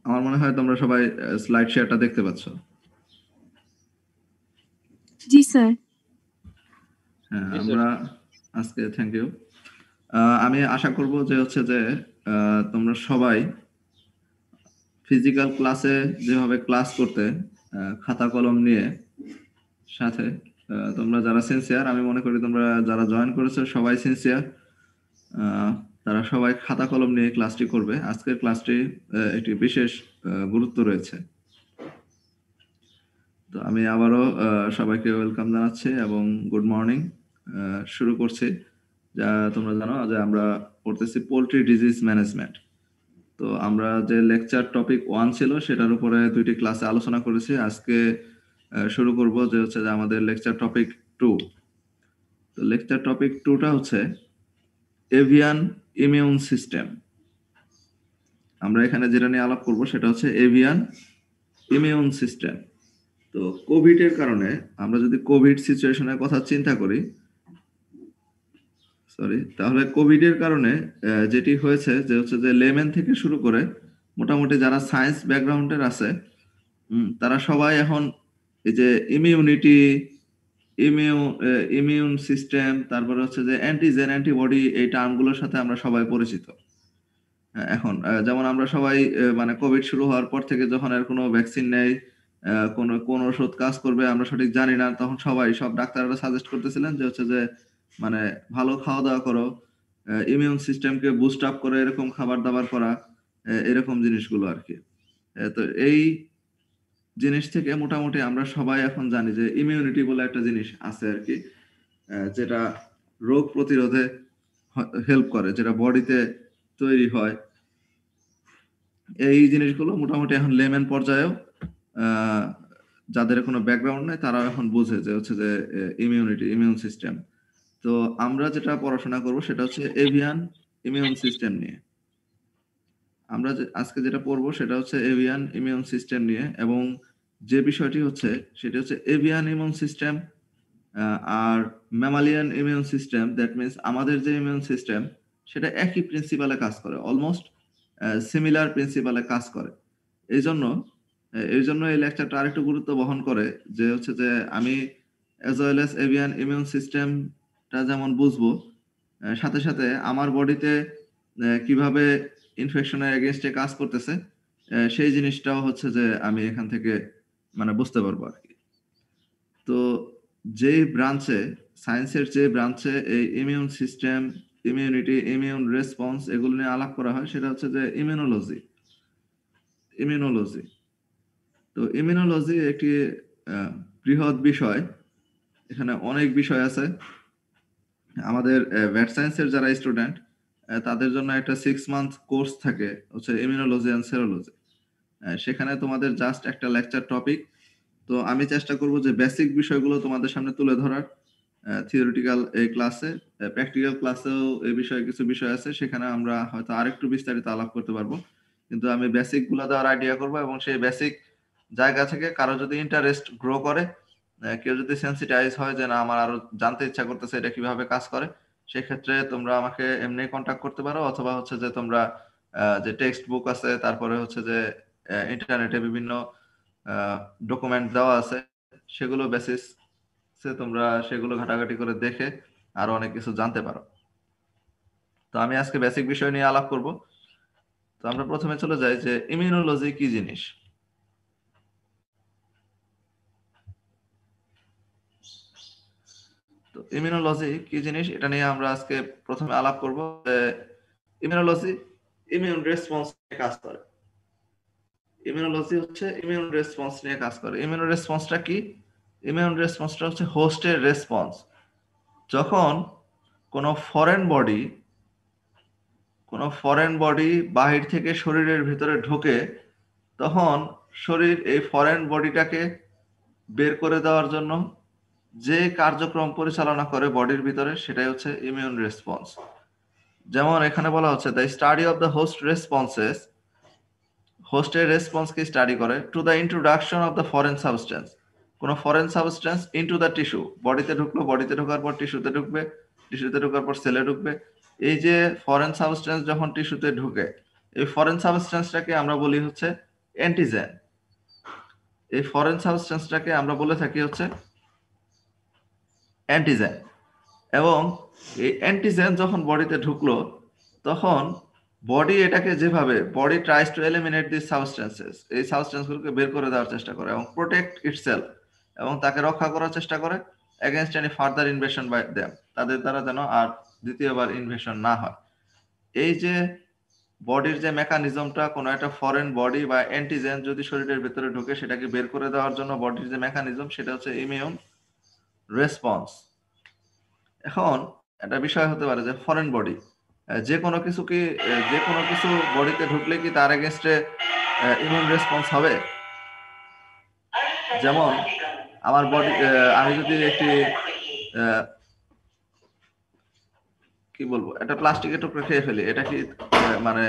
আমার মনে হয় তোমরা সবাই স্লাইড শেয়ারটা দেখতে পাচ্ছ। জি স্যার। হ্যাঁ, আমরা আজকে থ্যাংক ইউ। আমি আশা করব যে হচ্ছে যে তোমরা সবাই ফিজিক্যাল ক্লাসে যেভাবে ক্লাস করতে খাতা কলম নিয়ে সাথে তোমরা যারা সিনসিয়ার, আমি মনে করি তোমরা যারা জয়েন করেছো সবাই সিনসিয়ার, তারা সবাই খাতা কলম নিয়ে ক্লাসটি করবে। আজকের ক্লাসটি একটি বিশেষ গুরুত্ব রয়েছে। তো আমি আবারও সবাইকে ওয়েলকাম জানাচ্ছি এবং গুড মর্নিং। শুরু করছি। যা তোমরা জানো যে আমরা পড়তেছি পোল্ট্রি ডিজিজ ম্যানেজমেন্ট। তো আমরা যে লেকচার টপিক 1 ছিল সেটার উপরে 2টি ক্লাসে আলোচনা করেছি। আজকে শুরু করব যে হচ্ছে যে আমাদের লেকচার টপিক 2। তো লেকচার টপিক 2টা হচ্ছে এভিয়ান ইমিউন সিস্টেম। আমরা এখানে যেটা নিয়ে আলাপ করব সেটা হচ্ছে এভিয়ান ইমিউন সিস্টেম। তো কোভিডের কারণে আমরা যদি কোভিড সিচুয়েশনের কথা চিন্তা করি, তাহলে কোভিডের কারণে যেটি হয়েছে যে হচ্ছে যে লেম্যান থেকে শুরু করে মোটামুটি যারা সায়েন্স ব্যাকগ্রাউন্ডের আছে তারা সবাই এখন এই যে ইমিউনিটি, ইমিউন সিস্টেম, তারপরে হচ্ছে যে অ্যান্টিজেন, অ্যান্টিবডি, এই টার্মগুলোর সাথে আমরা সবাই পরিচিত। এখন যেমন আমরা সবাই মানে কোভিড শুরু হওয়ার পর থেকে যখন এর কোনো ভ্যাকসিন নেই, কোন ওষুধ কাজ করবে আমরা সঠিক জানি না, তখন সব ডাক্তাররা সাজেস্ট করতেছিলেন যে হচ্ছে যে মানে ভালো খাওয়া দাওয়া করো, ইমিউন সিস্টেমকে বুস্ট আপ করে এরকম খাবার দাবার করা, এরকম জিনিসগুলো আর কি। তো এই জিনিস থেকে মোটামুটি আমরা সবাই এখন জানি যে ইমিউনিটি বলে একটা জিনিস আছে আর কি, যেটা রোগ প্রতিরোধে হেল্প করে, যেটা বডিতে তৈরি হয়। এই জিনিসগুলো মোটামুটি এখন লেম্যান পর্যায়েও যাদের কোনো ব্যাকগ্রাউন্ড নেই তারাও এখন বুঝে যে হচ্ছে যে ইমিউনিটি, ইমিউন সিস্টেম। তো আমরা যেটা পড়াশোনা করব সেটা হচ্ছে এভিয়ান ইমিউন সিস্টেম নিয়ে। আমরা আজকে যেটা পড়বো সেটা হচ্ছে এভিয়ান ইমিউন সিস্টেম নিয়ে, এবং যে বিষয়টি হচ্ছে সেটা হচ্ছে এভিয়ান ইমিউন সিস্টেম আর mammalian immune system. That means আমাদের যে ইমিউন সিস্টেম সেটা একই প্রিন্সিপালে কাজ করে, অলমোস্ট সিমিলার প্রিন্সিপালে কাজ করে। এই জন্য এই লেকচারটা আরেকটু গুরুত্ব বহন করে যে হচ্ছে যে আমি as well as avian immune সিস্টেমটা যেমন বুঝবো, সাথে সাথে আমার বডিতে কিভাবে ইনফেকশনের এগেইনস্টে কাজ করতেছে সেই জিনিসটাও হচ্ছে যে আমি এখান থেকে মানে বুঝতে পারবো আর কি। তো যেই ব্রাঞ্চে, সায়েন্সের যে ব্রাঞ্চে এই immune system, immunity, immune response এগুলো নিয়ে আলাপ করা হয় সেটা হচ্ছে যে ইমিউনোলজি। তো ইমিউনোলজি একটি বৃহৎ বিষয়। এখানে অনেক বিষয় আছে। আমাদের ভেট সায়েন্সের যারা স্টুডেন্ট তাদের জন্য একটা 6 মান্থ কোর্স থাকে হচ্ছে ইমিউনোলজি অ্যান্ড সেরোলজি। সেখানে তোমাদের জাস্ট একটা লেকচার টপিক। তো আমি চেষ্টা করব যে বেসিক বিষয়গুলো তোমাদের সামনে তুলে ধরার। থিওরিটিক্যাল এই ক্লাসে, প্র্যাকটিক্যাল ক্লাসেও এই বিষয়ে কিছু বিষয় আছে, সেখানে আমরা হয়তো আরেকটু বিস্তারিত আলাপ করতে পারবো। কিন্তু আমি বেসিকগুলো দেওয়ার আইডিয়া করব, এবং সেই বেসিক জায়গা থেকে কারো যদি ইন্টারেস্ট গ্রো করে, কেউ যদি সেন্সিটাইজ হয় যে না আমার আরো জানতে ইচ্ছা করতেছে এটা কিভাবে কাজ করে, সেক্ষেত্রে তোমরা আমাকে এমনি কন্ট্যাক্ট করতে পারো, অথবা হচ্ছে যে তোমরা যে টেক্সট বুক আছে, তারপরে হচ্ছে যে ইন্টারনেটে বিভিন্ন ডকুমেন্ট দেওয়া আছে, সেগুলো বেসিস তোমরা সেগুলো ঘাটাঘাটি করে দেখে আরো অনেক কিছু জানতে পারো। তো আমি আজকে বেসিক বিষয় নিয়ে আলাপ করব। তো আমরা প্রথমে চলে যাই যে ইমিউনোলজি কি জিনিস। তো ইমিউনোলজি কি জিনিস এটা নিয়ে আমরা আজকে প্রথমে আলাপ করব। ইমিউনোলজি ইমিউন রেসপন্স নিয়ে কাজ করে। ইমিউনোলজি হচ্ছে ইমিউন রেসপন্স নিয়ে কাজ করে। ইমিউন রেসপন্সটা কি? ইমিউন রেসপন্সটা হচ্ছে হোস্টের রেসপন্স। যখন কোনো ফরেন বডি বাহির থেকে শরীরের ভিতরে ঢোকে, তখন শরীর এই ফরেন বডিটাকে বের করে দেওয়ার জন্য যে কার্যক্রম পরিচালনা করে বডির ভিতরে, সেটাই হচ্ছে ইমিউন রেসপন্স। যেমন এখানে বলা হচ্ছে the study of the host responses, হোস্টের রেসপন্সকে স্টাডি করে to the introduction of the foreign substance. কোনো foreign substance into the tissue, বডিতে ঢুকলো, বডিতে ঢোকার পর টিস্যুতে ঢুকবে, টিস্যুতে ঢোকার পর সেলে ঢুকবে। এই যে ফরেন সাবস্টেন্স যখন টিস্যুতে ঢুকে, এই ফরেন সাবস্টেন্সটাকে আমরা বলি হচ্ছে অ্যান্টিজেন। এই ফরেন সাবস্টেন্সটাকে আমরা বলে থাকি হচ্ছে অ্যান্টিজেন। এবং এই অ্যান্টিজেন যখন বডিতে ঢুকলো, তখন বডি এটাকে যেভাবে body tries to eliminate this substances, এই সাবস্টেন্সগুলোকে বের করে দেওয়ার চেষ্টা করে এবং প্রোটেক্ট ইটসেলফ, এবং তাকে রক্ষা করার চেষ্টা করে against any further invasion by them, তাদের দ্বারা যেন আর দ্বিতীয়বার ইনভেশন না হয়। এই যে বডির যে মেকানিজমটা, কোনো একটা ফরেন বডি বা অ্যান্টিজেন যদি শরীরের ভেতরে ঢুকে, সেটাকে বের করে দেওয়ার জন্য বডির যে মেকানিজম, সেটা হচ্ছে ইমিউন রেসপন্স। এখন একটা বিষয় হতে পারে যে ফরেন বডি, যে কোনো কিছু কি যে কোনো কিছু বডিতে ঢুকলে কি তার এগেনস্টে ইমিউন রেসপন্স হবে? যেমন আমার বডি, আমি যদি একটি আহ, কি বলবো, একটা প্লাস্টিকের টুকরো খেয়ে ফেলি, এটা কি মানে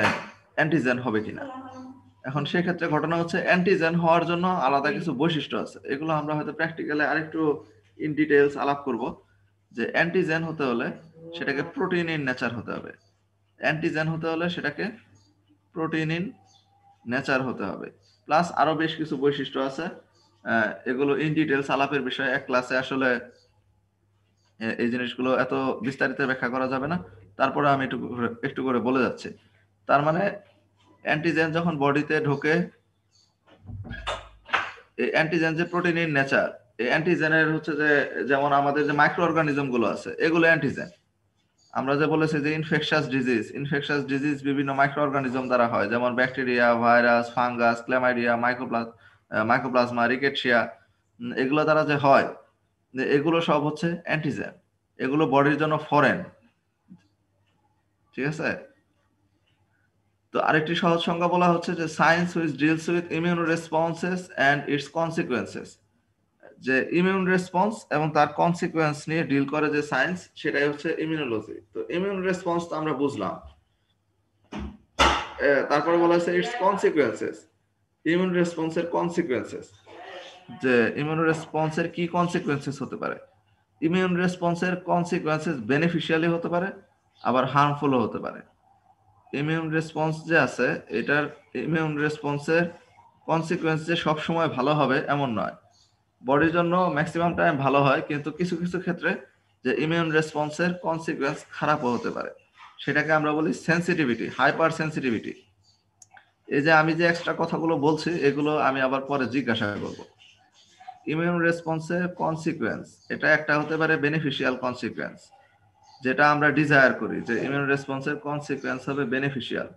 অ্যান্টিজেন হবে কিনা? এখন সেক্ষেত্রে ঘটনা হচ্ছে অ্যান্টিজেন হওয়ার জন্য আলাদা কিছু বৈশিষ্ট্য আছে, এগুলো আমরা হয়তো প্র্যাকটিক্যালি আরেকটু ইন ডিটেলস আলাপ করব। যে অ্যান্টিজেন হতে হলে সেটাকে প্রোটিন ইন নেচার হতে হবে। অ্যান্টিজেন হতে হলে সেটাকে প্রোটিন ইন নেচার হতে হবে। প্লাস আরো বেশ কিছু বৈশিষ্ট্য আছে, এগুলো ইন ডিটেলস আলাপের বিষয়, এক ক্লাসে আসলে এই জিনিসগুলো এত বিস্তারিত ব্যাখ্যা করা যাবে না। তারপরে আমি একটু একটু করে বলে যাচ্ছি। তার মানে অ্যান্টিজেন যখন বডিতে ঢোকে, এই অ্যান্টিজেন যে প্রোটিন ইন নেচার, এই অ্যান্টিজেনের হচ্ছে যে, যেমন আমাদের যে মাইক্রো অর্গানিজম গুলো আছে, এগুলো অ্যান্টিজেন। আমরা যে বলেছি যে ইনফেকশাস ডিজিজ বিভিন্ন মাইক্রো অর্গানিজম দ্বারা হয়, যেমন bacteria, virus, fungus, chlamydia, mycoplasma, Rickettsia, এগুলো দ্বারা যে হয়, এগুলো সব হচ্ছে অ্যান্টিজেন। এগুলো বডির জন্য ফরেন। ঠিক আছে? তো আরেকটি সহজ সংজ্ঞা বলা হচ্ছে যে science which deals with immune responses and it's consequences. যে ইমিউন রেসপন্স এবং তার কনসিকুয়েন্স নিয়ে ডিল করে যে সায়েন্স, সেটাই হচ্ছে ইমিউনোলজি। তো ইমিউন রেসপন্স তো আমরা বুঝলাম। তারপরে বলা হচ্ছে ইটস কনসিকুয়েন্সেস, ইমিউন রেসপন্সের কনসিকুয়েন্সেস, যে ইমিউন রেসপন্সের কি কনসিকুয়েন্সেস হতে পারে। ইমিউন রেসপন্সের কনসিকুয়েন্সেস বেনিফিশিয়ালি হতে পারে, আবার হার্মফুলও হতে পারে। ইমিউন রেসপন্স যে আছে, এটার ইমিউন রেসপন্সের কনসিকুয়েন্স যে সবসময় ভালো হবে এমন নয়। বডির জন্য ম্যাক্সিমাম টাইম ভালো হয়, কিন্তু কিছু কিছু ক্ষেত্রে যে ইমিউন রেসপন্সের কনসিকুয়েন্স খারাপও হতে পারে, সেটাকে আমরা বলি সেন্সিটিভিটি, হাইপার সেন্সিটিভিটি। এই যে আমি যে এক্সট্রা কথাগুলো বলছি, এগুলো আমি আবার পরে জিজ্ঞাসা করব। ইমিউন রেসপন্সের কনসিকুয়েন্স, এটা একটা হতে পারে বেনিফিশিয়াল কনসিকুয়েন্স, যেটা আমরা ডিজায়ার করি যে ইমিউন রেসপন্সের কনসিকুয়েন্স হবে বেনিফিশিয়াল।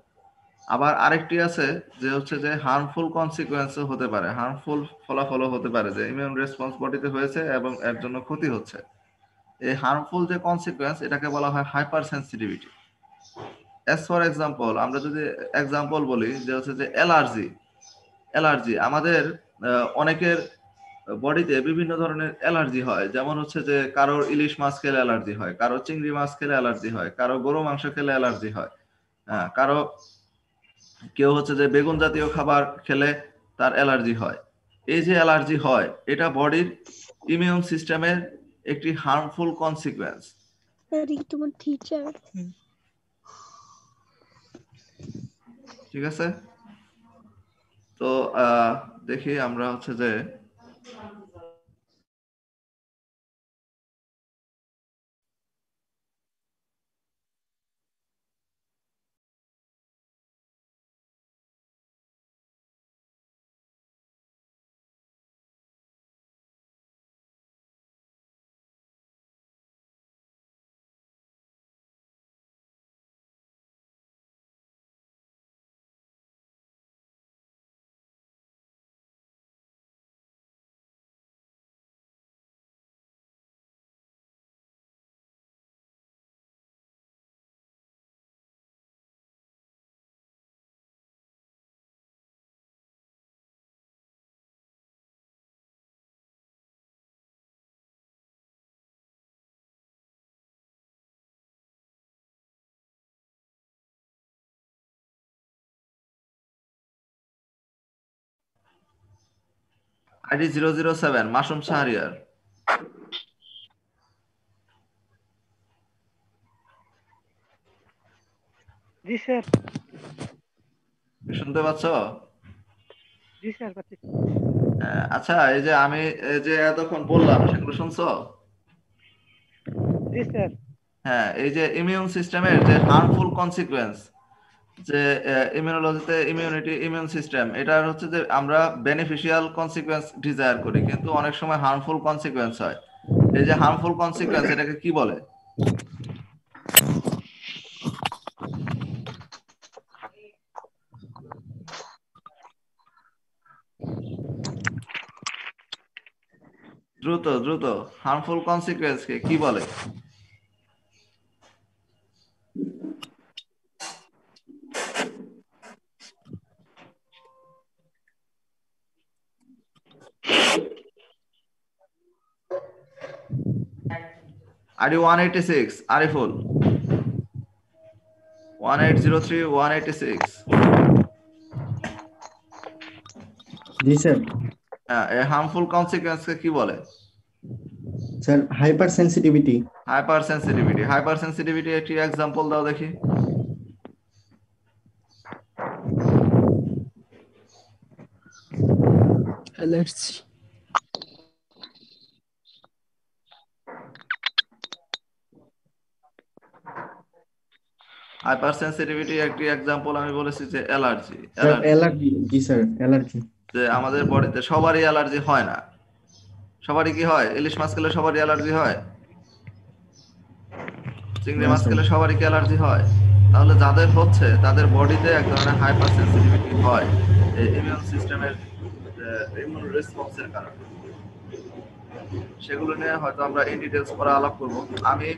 আবার আরেকটি আছে যে হচ্ছে যে হার্মফুল কনসিকুয়েন্সও হতে পারে, হার্মফুল ফলাফলও হতে পারে, যে ইমিউন রেসপন্স বডিতে হয়েছে এবং এর জন্য ক্ষতি হচ্ছে। এই হার্মফুল যে কনসিকুয়েন্স, এটাকে বলা হয় hyper sensitivity. As for example, আমরা যদি এক্সাম্পল বলি যে হচ্ছে যে অ্যালার্জি। অ্যালার্জি আমাদের অনেকের বডিতে বিভিন্ন ধরনের অ্যালার্জি হয়, যেমন হচ্ছে যে কারোর ইলিশ মাছ খেলে অ্যালার্জি হয়, কারো চিংড়ি মাছ খেলে অ্যালার্জি হয়, কারো গরু মাংস খেলে অ্যালার্জি হয়, হ্যাঁ, কারো কেউ হচ্ছে যে বেগুন জাতীয় খাবার খেলে তার অ্যালার্জি হয়। এই যে অ্যালার্জি হয়, এটা বডির ইমিউন সিস্টেমের একটি হার্মফুল কনসিকুয়েন্স। তোমার টিচার। ঠিক আছে? তো দেখি আমরা হচ্ছে যে আইডি 007 মাসুম শাহরিয়ার, জি স্যার। শুনতে পাচ্ছ? জি স্যার পাচ্ছি। আচ্ছা, এই যে আমি এই যে এতক্ষণ বললাম সেগুলো শুনছো? জি স্যার। হ্যাঁ, এই যে ইমিউন সিস্টেমের যে হার্মফুল কনসিকুয়েন্স, যে ইমিউনোলজিতে ইমিউনিটি ইমিউন সিস্টেম, এটার হচ্ছে যে আমরা বেনিফিশিয়াল কনসিকুয়েন্স ডিজায়ার করি, কিন্তু অনেক সময় হার্মফুল কনসিকুয়েন্স হয়। এই যে হার্মফুল কনসিকুয়েন্স, এটাকে কি বলে? দ্রুত দ্রুত, হার্মফুল কনসিকুয়েন্স কে কি বলে? Are you 186 Ariful? 1803 186। জি স্যার। হ্যাঁ, এই হার্মফুল কনসিকুয়েন্স কে কি বলে? Sir hypersensitivity. Hypersensitivity. Hypersensitivity একটি এক্সাম্পল দাও দেখি। অ্যালার্জি। হাইপার সেন্সিটিভিটি একটি এক্সাম্পল আমি বলেছি যে অ্যালার্জি। Sir allergy. জি স্যার অ্যালার্জি। যে আমাদের বডিতে সবারই অ্যালার্জি হয় না। সবারই কি হয়? ইলিশ মাছ খেলে সবারই অ্যালার্জি হয়? চিংড়ি না মাছ স্যার। খেলে সবারই কি অ্যালার্জি হয়? তাহলে যাদের হচ্ছে তাদের বডিতে এক ধরনের হাইপার সেন্সিটিভিটি হয় এই ইমিউন সিস্টেমের ইমিউন রেসপন্সের কারণে। সেগুলো নিয়ে হয়তো আমরা ইন ডিটেইলস পরে আলাপ করব। আমি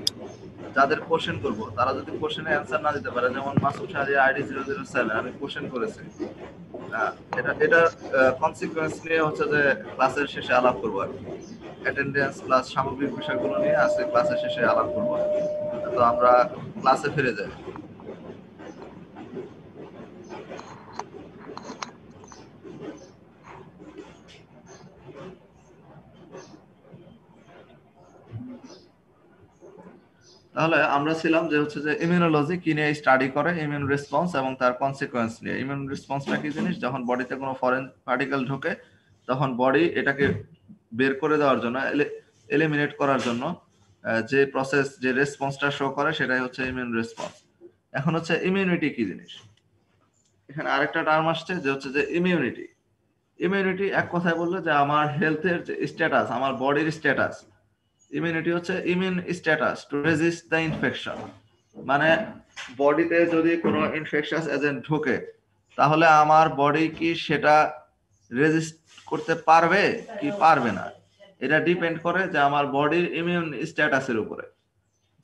যাদের কোশ্চেন করব তারা যদি কোশ্চেনে অ্যান্সার না দিতে পারে, যেমন মাসুদ শাহরি আইডি 007, আমি কোশ্চেন করেছি, এটা কনসিকুয়েন্স নিয়ে হচ্ছে যে ক্লাসের শেষে আলাপ করবো আর কি। অ্যাটেন্ডেন্স প্লাস সামগ্রিক বিষয়গুলো নিয়ে আজকে ক্লাসের শেষে আলাপ করবো। তো আমরা ক্লাসে ফিরে যাই। তাহলে আমরা ছিলাম যে হচ্ছে যে ইমিউনোলজি কি নিয়ে স্টাডি করে, ইমিউন রেসপন্স এবং তার কনসিকুয়েন্স নিয়ে। ইমিউন রেসপন্সটা কি জিনিস? যখন বডিতে কোনো ফরেন পার্টিকেল ঢোকে তখন বডি এটাকে বের করে দেওয়ার জন্য, এলিমিনেট করার জন্য যে প্রসেস, যে রেসপন্সটা শো করে সেটাই হচ্ছে ইমিউন রেসপন্স। এখন হচ্ছে ইমিউনিটি কি জিনিস? এখানে আরেকটা টার্ম আসছে যে হচ্ছে যে ইমিউনিটি। ইমিউনিটি এক কথায় বললে যে আমার হেলথের যে স্ট্যাটাস, আমার বডির স্ট্যাটাস। ইমিউনিটি হচ্ছে immune status two resist the infection. মানে বডিতে যদি কোনো ইনফেকশাস এজেন্ট ঢোকে তাহলে আমার বডি কি সেটা রেজিস্ট করতে পারবে কি পারবে না, এটা ডিপেন্ড করে যে আমার বডির ইমিউন স্ট্যাটাসের উপরে।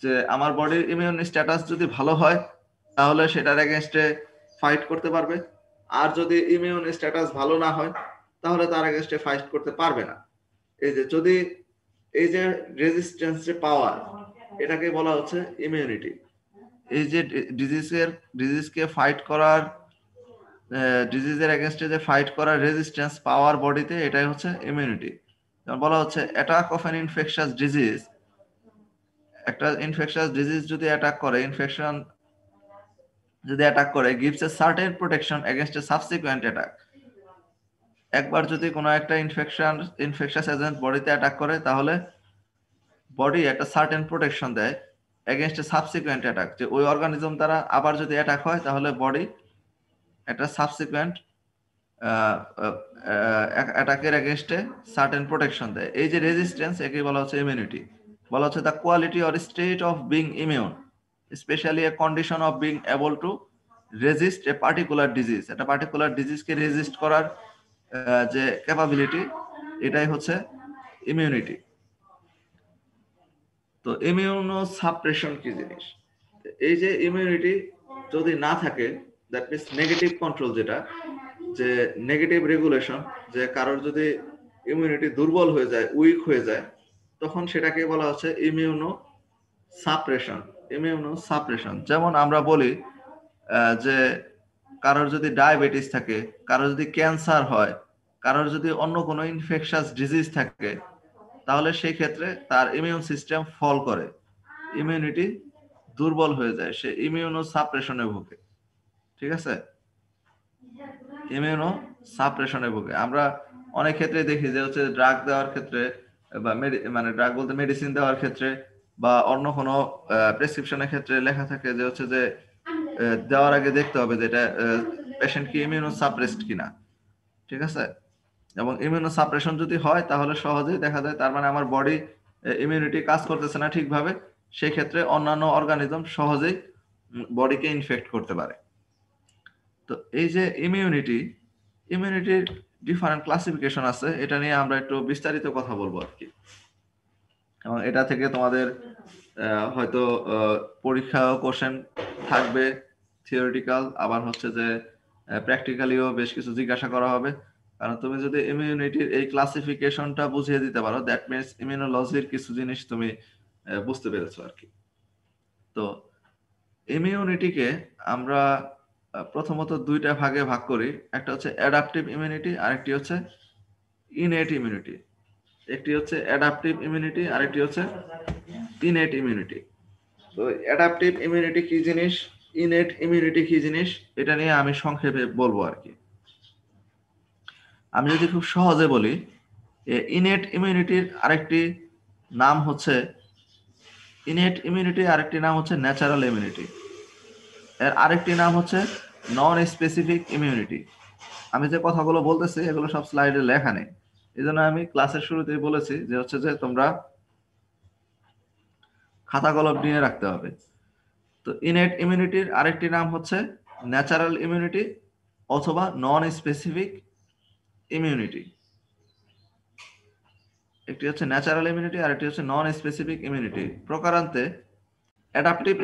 যে আমার বডির ইমিউন স্ট্যাটাস যদি ভালো হয় তাহলে সেটার এগেনস্টে ফাইট করতে পারবে, আর যদি ইমিউন স্ট্যাটাস ভালো না হয় তাহলে তার এগেনস্টে ফাইট করতে পারবে না। এই যে যদি এই যে রেজিস্ট্যান্স যে পাওয়ার, এটাকে বলা হচ্ছে ইমিউনিটি। এই যে ডিজিজকে ফাইট করার, ডিজিজের এগেনস্টে যে ফাইট করার রেজিস্ট্যান্স পাওয়ার বডিতে, এটাই হচ্ছে ইমিউনিটি। যেমন বলা হচ্ছে attack of an infectious disease. একটা ইনফেকশাস ডিজিজ যদি অ্যাটাক করে, ইনফেকশন যদি অ্যাটাক করে, gives a certain protection against A subsequent attack. একবার যদি কোনো একটা ইনফেকশাস এজেন্ট বডিতে অ্যাটাক করে তাহলে বডি একটা সার্টেন প্রোটেকশন দেয় এগেনস্ট এ সাবসিকুয়েন্ট অ্যাটাক। যে ওই অর্গানিজম দ্বারা আবার যদি অ্যাটাক হয় তাহলে বডি একটা সাবসিকুয়েন্ট অ্যাটাকের এগেনস্টে সার্টেন প্রোটেকশন দেয়। এই যে রেজিস্ট্যান্স, একে বলা হচ্ছে ইমিউনিটি। বলা হচ্ছে the quality or state of being immune, specially A condition of being able to resist a particular disease. একটা পার্টিকুলার ডিজিজকে রেজিস্ট করার যে ক্যাপাবিলিটি, এটাই হচ্ছে ইমিউনিটি। তো ইমিউনো সাপ্রেশন কি জিনিস? এই যে ইমিউনিটি যদি না থাকে, দ্যাট মিনস নেগেটিভ কন্ট্রোল, যেটা যে নেগেটিভ রেগুলেশন, যে কারোর যদি ইমিউনিটি দুর্বল হয়ে যায়, উইক হয়ে যায়, তখন সেটাকে বলা হচ্ছে ইমিউনো সাপ্রেশন। ইমিউনো সাপ্রেশন, যেমন আমরা বলি যে কারোর যদি ডায়াবেটিস থাকে, কারোর যদি ক্যান্সার হয়, কারোর যদি অন্য কোনো ইনফেকশাস ডিজিজ থাকে, তাহলে সেই ক্ষেত্রে তার ইমিউন সিস্টেম ফল করে, ইমিউনিটি দুর্বল হয়ে যায়, সে ইমিউনো সাপ্রেশনে ভোগে। ঠিক আছে? ইমিউনো সাপ্রেশনে ভোগে। আমরা অনেক ক্ষেত্রে দেখি যে হচ্ছে ড্রাগ দেওয়ার ক্ষেত্রে বা মানে ড্রাগ বলতে মেডিসিন দেওয়ার ক্ষেত্রে বা অন্য কোনো প্রেসক্রিপশনের ক্ষেত্রে লেখা থাকে যে হচ্ছে যে দেওয়ার আগে দেখতে হবে যে এটা পেশেন্ট কি ইমিউনো সাপ্রেসড কিনা, ঠিক আছে? এবং ইমিউনো সাপ্রেশন যদি হয় তাহলে সহজেই দেখা যায় তার মানে আমার বডি ইমিউনিটি কাজ করতেছে না ঠিকভাবে, সেই ক্ষেত্রে অন্যান্য অর্গানিজম সহজেই বডিকে ইনফেক্ট করতে পারে। তো এই যে ইমিউনিটির ডিফারেন্ট ক্লাসিফিকেশন আছে, এটা নিয়ে আমরা একটু বিস্তারিত কথা বলবো আর কি। এবং এটা থেকে তোমাদের হয়তো পরীক্ষাও কোশ্চেন থাকবে থিওরিটিক্যাল, আবার হচ্ছে যে প্র্যাকটিক্যালিও বেশ কিছু জিজ্ঞাসা করা হবে। কারণ তুমি যদি ইমিউনিটির এই ক্লাসিফিকেশনটা বুঝিয়ে দিতে পারো, দ্যাট মিনস ইমিউনোলজির কিছু জিনিস তুমি বুঝতে পেরেছো আর কি। তো ইমিউনিটিকে আমরা প্রথমত দুইটা ভাগে ভাগ করি, একটা হচ্ছে অ্যাডাপটিভ ইমিউনিটি, আরেকটি হচ্ছে ইনএট ইমিউনিটি। একটি হচ্ছে অ্যাডাপটিভ ইমিউনিটি, আরেকটি হচ্ছে ইনএট ইমিউনিটি। তো অ্যাডাপটিভ ইমিউনিটি কি জিনিস, ইনএট ইমিউনিটি কি জিনিস, এটা নিয়ে আমি সংক্ষেপে বলবো আর কি। আমি যদি খুব সহজে বলি, ইনএট ইমিউনিটির আরেকটি নাম হচ্ছে ন্যাচারাল ইমিউনিটি। এর আরেকটি নাম হচ্ছে নন স্পেসিফিক ইমিউনিটি। আমি যে কথাগুলো বলতেছি এগুলো সব স্লাইডে লেখা নেই, এই জন্য আমি ক্লাসের শুরুতেই বলেছি যে হচ্ছে যে তোমরা খাতা কলম নিয়ে রাখতে হবে। তো ইনএট ইমিউনিটির আরেকটি নাম হচ্ছে ন্যাচারাল ইমিউনিটি অথবা নন স্পেসিফিক ইমিউনিটি। একটি হচ্ছে ন্যাচারাল ইমিউনিটি আর একটি হচ্ছে নন স্পেসিফিক ইমিউনিটি। প্রকারান্তে অ্যাডাপটিভ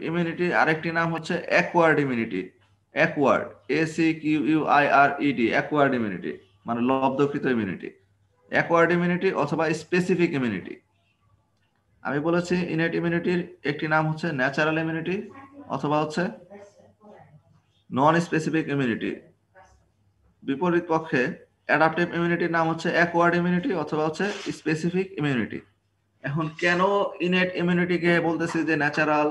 ইমিউনিটি আরেকটি নাম হচ্ছে acquired immunity. Acquired, ACQUIRED, acquired immunity মানে লব্ধকৃত ইমিউনিটি। অ্যাকোয়ার্ড ইমিউনিটি অথবা স্পেসিফিক ইমিউনিটি। আমি বলেছি ইনএট ইমিউনিটির একটি নাম হচ্ছে ন্যাচারাল ইমিউনিটি অথবা হচ্ছে নন স্পেসিফিক ইমিউনিটি। বিপরীত পক্ষে অ্যাডাপটিভ ইমিউনিটির নাম হচ্ছে অ্যাকোয়ার্ড ইমিউনিটি অথবা হচ্ছে স্পেসিফিক ইমিউনিটি। এখন কেন ইনএট ইমিউনিটিকে বলতেছি যে ন্যাচারাল,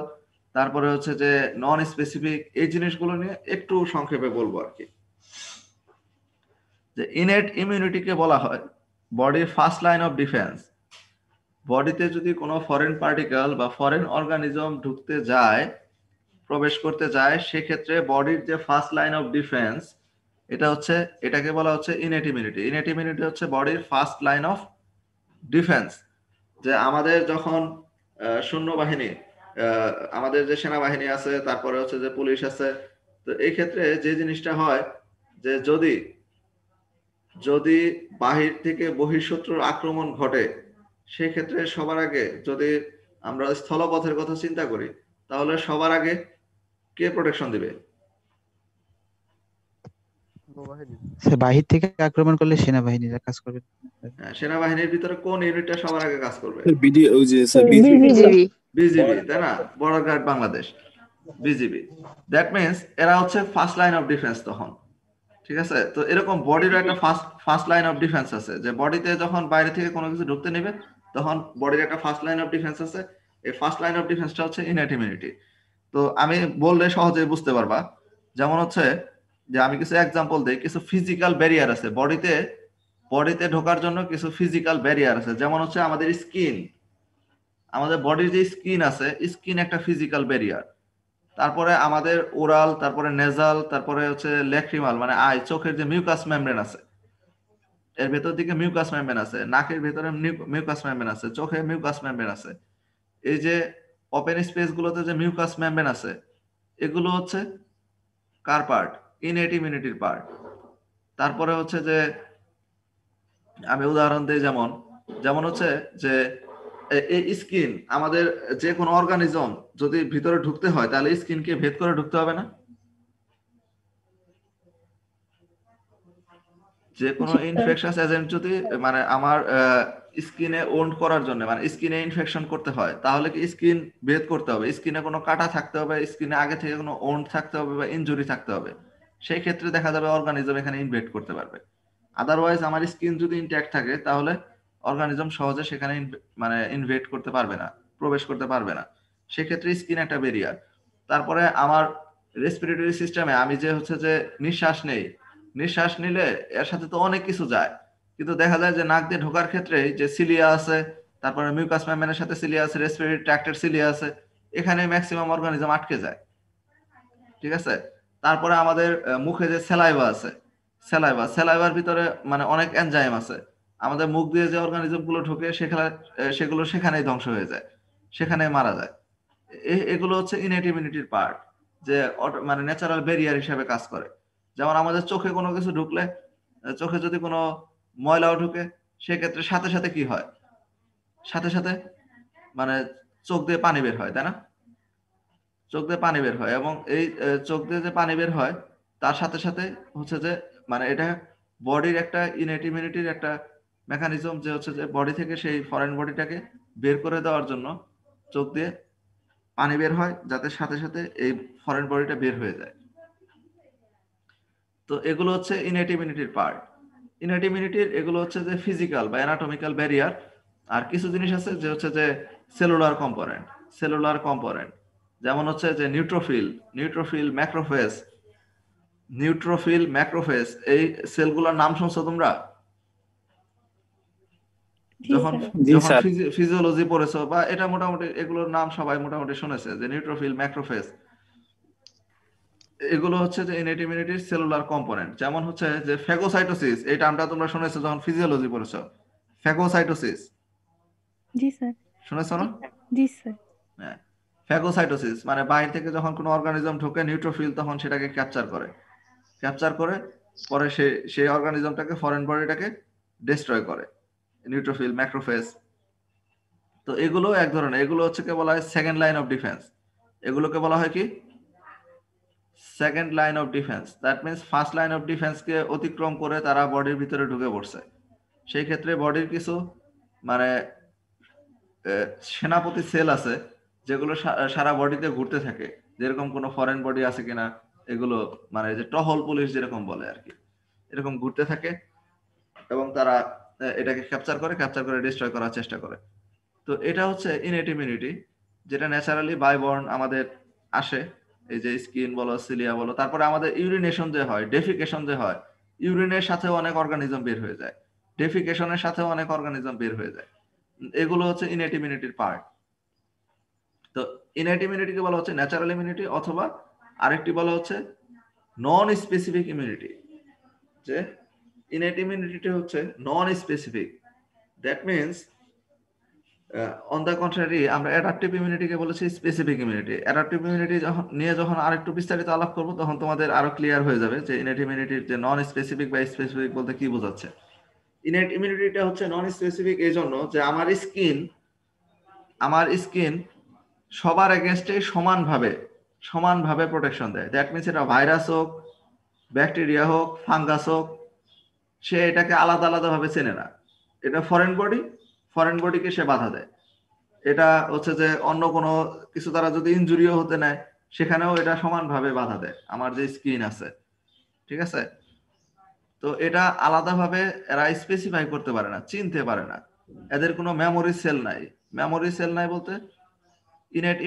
তারপরে হচ্ছে যে নন স্পেসিফিক, এই জিনিসগুলো নিয়ে একটু সংক্ষেপে বলবো আর কি। যে ইনএট ইমিউনিটিকে বলা হয় বডির ফার্স্ট লাইন অফ ডিফেন্স। বডিতে যদি কোনো ফরেন পার্টিকেল বা ফরেন অর্গানিজম ঢুকতে যায়, প্রবেশ করতে যায়, সেক্ষেত্রে বডির যে ফার্স্ট লাইন অফ ডিফেন্স এটাকে বলা হচ্ছে ইনএট ইমিউনিটি। ইনএট ইমিউনিটি হচ্ছে বডির ফার্স্ট লাইন অফ ডিফেন্স। যে আমাদের যখন সৈন্যবাহিনী, আমাদের যে সেনাবাহিনী আছে, তারপরে হচ্ছে যে পুলিশ আছে, তো এই ক্ষেত্রে যে জিনিসটা হয় যে যদি বাহির থেকে বহিঃশত্রুর আক্রমণ ঘটে, সেক্ষেত্রে সবার আগে যদি আমরা স্থলপথের কথা চিন্তা করি, তাহলে সবার আগে কে প্রোটেকশন দিবে? বাহির থেকে আক্রমণ করলে সেনাবাহিনীরা কাজ করবে। সেনাবাহিনীর ভিতরে কোন ইউনিটটা সবার আগে কাজ করবে? বিজিবি, তাই না? Border Guard Bangladesh, BGB. That means এরা হচ্ছে ফার্স্ট লাইন অফ ডিফেন্স তখন, ঠিক আছে? তো এরকম বডির একটা ফার্স্ট লাইন অফ ডিফেন্স আছে, যে বডিতে যখন বাইরে থেকে কোনো কিছু ঢুকতে নেবে তখন বডির একটা ফার্স্ট লাইন অফ ডিফেন্স আছে। এই ফার্স্ট লাইন অফ ডিফেন্সটা হচ্ছে ইনএট ইমিউনিটি। তো আমি বললে সহজেই বুঝতে পারবা। যেমন হচ্ছে যে আমি কিছু এক্সাম্পল দেই, কিছু ফিজিক্যাল ব্যারিয়ার আছে বডিতে ঢোকার জন্য, কিছু ফিজিক্যাল ব্যারিয়ার আছে। যেমন হচ্ছে আমাদের স্কিন, আমাদের বডির যে স্কিন আছে, স্কিন একটা ফিজিক্যাল ব্যারিয়ার। তারপরে আমাদের ওরাল, তারপরে নেজাল, তারপরে হচ্ছে ল্যাক্রিমাল মানে আই, চোখের যে মিউকাস মেমব্রেন আছে, এর ভেতর দিকে মিউকাস মেমব্রেন আছে, নাকের ভেতরে মিউকাস মেমব্রেন আছে, চোখে মিউকাস মেমব্রেন আছে। এই যে ওপেন স্পেস গুলোতে যে মিউকাস মেমব্রেন আছে, এগুলো হচ্ছে কার পার্ট? ইনএট ইমিউনিটির পার্ট। তারপরে হচ্ছে যে আমি উদাহরণ দিই, যেমন হচ্ছে যে এই স্কিন, আমাদের যে কোনো অর্গানিজম যদি ভিতরে ঢুকতে হয় তাহলে স্কিনকে ভেদ করে ঢুকতে হবে না? যে কোনো ইনফেকশন এজেন্ট যদি মানে আমার স্কিনে ওন্ড করার জন্য, মানে স্কিনে ইনফেকশন করতে হয়, তাহলে কি স্কিন ভেদ করতে হবে? স্কিনে কোনো কাটা থাকতে হবে, স্কিনে আগে থেকে কোনো ওন্ড থাকতে হবে বা ইনজুরি থাকতে হবে, সেই ক্ষেত্রে দেখা যাবে অর্গানিজম এখানে ইনভেড করতে পারবে। আদারওয়াইজ আমার স্কিন যদি ইনট্যাক্ট থাকে তাহলে অর্গানিজম সহজে সেখানে মানে ইনভেড করতে পারবে না, প্রবেশ করতে পারবে না। সেক্ষেত্রে স্কিন একটা ব্যারিয়ার। তারপরে আমার রেসপিরেটরি সিস্টেমে আমি যে হচ্ছে যে নিঃশ্বাস নেই, নিঃশ্বাস নিলে এর সাথে তো অনেক কিছু যায়, কিন্তু দেখা যায় যে নাক দিয়ে ঢোকার ক্ষেত্রে যে সিলিয়া আছে, তারপরে মিউকাস মেমব্রেনের সাথে সিলিয়া আছে, রেসপিরেটরি ট্র্যাক্টের সিলিয়া আছে, এখানে ম্যাক্সিমাম অর্গানিজম আটকে যায়। ঠিক আছে। তারপরে আমাদের মুখে যে স্যালাইভা আছে, স্যালাইভার ভিতরে মানে অনেক এনজাইম আছে, আমাদের মুখ দিয়ে যে অর্গানিজম গুলো ঢোকে সেখানে সেগুলো সেখানেই ধ্বংস হয়ে যায়, সেখানে মারা যায়। এগুলো হচ্ছে ইনেট ইমিউনিটির পার্ট, যে মানে ন্যাচারাল ব্যারিয়ার হিসেবে কাজ করে। যেমন আমাদের চোখে কোনো কিছু ঢুকলে, চোখে যদি কোনো ময়লাও ঢুকে, সেক্ষেত্রে সাথে সাথে কি হয়, সাথে সাথে মানে চোখ দিয়ে পানি বের হয়, তাই না? চোখ দিয়ে পানি বের হয়, এবং এই চোখ দিয়ে যে পানি বের হয় তার সাথে সাথে হচ্ছে যে মানে এটা বডির একটা ইনেট ইমিউনিটির একটা মেকানিজম, যে হচ্ছে যে বডি থেকে সেই ফরেন বডিটাকে বের করে দেওয়ার জন্য চোখ দিয়ে পানি বের হয়, যাতে সাথে সাথে এই ফরেন বডিটা বের হয়ে যায়। তো এগুলো হচ্ছে ইনেট ইমিউনিটির পার্ট। ইনেট ইমিউনিটির এগুলো হচ্ছে যে ফিজিক্যাল বা অ্যানাটমিক্যাল ব্যারিয়ার। আর কিছু জিনিস আছে যে হচ্ছে যে সেলুলার কম্পোনেন্ট, সেলুলার কম্পোনেন্ট, যেমন হচ্ছে যে নিউট্রোফিল, ম্যাক্রোফেজ। নিউট্রোফিল, ম্যাক্রোফেজ, এই সেলগুলোর নাম শুনছো তোমরা? জি যখন স্যার। জি যখন স্যার। ফিজিওলজি পড়েছো বা এটা মোটামুটি এগুলোর নাম সবাই মোটামুটি শুনেছে, যে নিউট্রোফিল, ম্যাক্রোফেজ, এগুলো হচ্ছে যে ইনেট ইমিউনিটির সেলুলার কম্পোনেন্ট। যেমন হচ্ছে যে ফ্যাগোসাইটোসিস, এই টার্মটা তোমরা শুনেছো যখন ফিজিওলজি পড়েছো, ফ্যাগোসাইটোসিস জি স্যার। শুনেছো না? জি স্যার। হ্যাঁ, ফ্যাগোসাইটোসিস মানে বাইরে থেকে যখন কোনো অর্গানিজম ঢোকে, নিউট্রোফিল তখন সেটাকে ক্যাপচার করে, ক্যাপচার করে পরে সেই অর্গানিজমটাকে, ফরেন বডিটাকে ডিস্ট্রয় করে, নিউট্রোফিল, ম্যাক্রোফেজ। তো এগুলো এক ধরনের, এগুলো হচ্ছে কে বলা হয় সেকেন্ড লাইন অফ ডিফেন্স। এগুলোকে বলা হয় কি second line of defence. That means first line of ডিফেন্সকে অতিক্রম করে তারা বডির ভিতরে ঢুকে পড়ছে। সেই ক্ষেত্রে বডির কিছু মানে সেনাপতি সেল আছে, যেগুলো সারা বডিতে ঘুরতে থাকে, যেরকম কোনো ফরেন বডি আছে কিনা, এগুলো মানে যে টহল পুলিশ যেরকম বলে আর কি, এরকম ঘুরতে থাকে, এবং তারা এটাকে ক্যাপচার করে ডিস্ট্রয় করার চেষ্টা করে। তো এটা হচ্ছে ইনেট ইমিউনিটি, যেটা ন্যাচারালি বাইবর্ন আমাদের আসে, এই যে স্কিন বলো, সিলিয়া বলো, তারপরে আমাদের ইউরিনেশন যে হয়, ডেফিকেশন যে হয়, ইউরিনের সাথেও অনেক অর্গানিজম বের হয়ে যায়, ডেফিকেশনের সাথেও অনেক অর্গানিজম বের হয়ে যায়। এগুলো হচ্ছে ইনেট ইমিউনিটির পার্ট। তো ইনেট ইমিউনিটিকে বলা হচ্ছে ন্যাচারাল ইমিউনিটি, অথবা আরেকটি বলা হচ্ছে নন স্পেসিফিক ইমিউনিটি। যে ইনেট ইমিউনিটি হচ্ছে non specific, that means on the contrary আমরা অ্যাডাপটিভ ইমিউনিটিকে বলেছি স্পেসিফিক ইমিউনিটি। অ্যাডাপটিভ ইমিউনিটি যখন আরেকটু বিস্তারিত আলাপ করবো, তখন তোমাদের আরো ক্লিয়ার হয়ে যাবে যে ইনেট ইমিউনিটির যে নন স্পেসিফিক বা স্পেসিফিক বলতে কি বোঝাচ্ছে। ইনেট ইমিউনিটিটা হচ্ছে নন স্পেসিফিক এই জন্য যে আমার স্কিন সবার এগেনস্টে সমানভাবে প্রোটেকশন দেয়। দ্যাট মিনস এটা ভাইরাস হোক, ব্যাকটেরিয়া হোক, ফাঙ্গাস হোক, সে এটাকে আলাদা আলাদাভাবে চেনে না। এটা ফরেন বডিকে সে বাধা দেয়। এটা হচ্ছে যে অন্য কোনো কিছু দ্বারা যদি ইনজুরিও হতে নেয়, সেখানেও এটা সমানভাবে বাধা দেয় আমার যে স্কিন আছে। ঠিক আছে। তো এটা আলাদাভাবে এরা স্পেসিফাই করতে পারে না, চিনতে পারে না, এদের কোনো মেমোরি সেল নাই বলতে ইনেট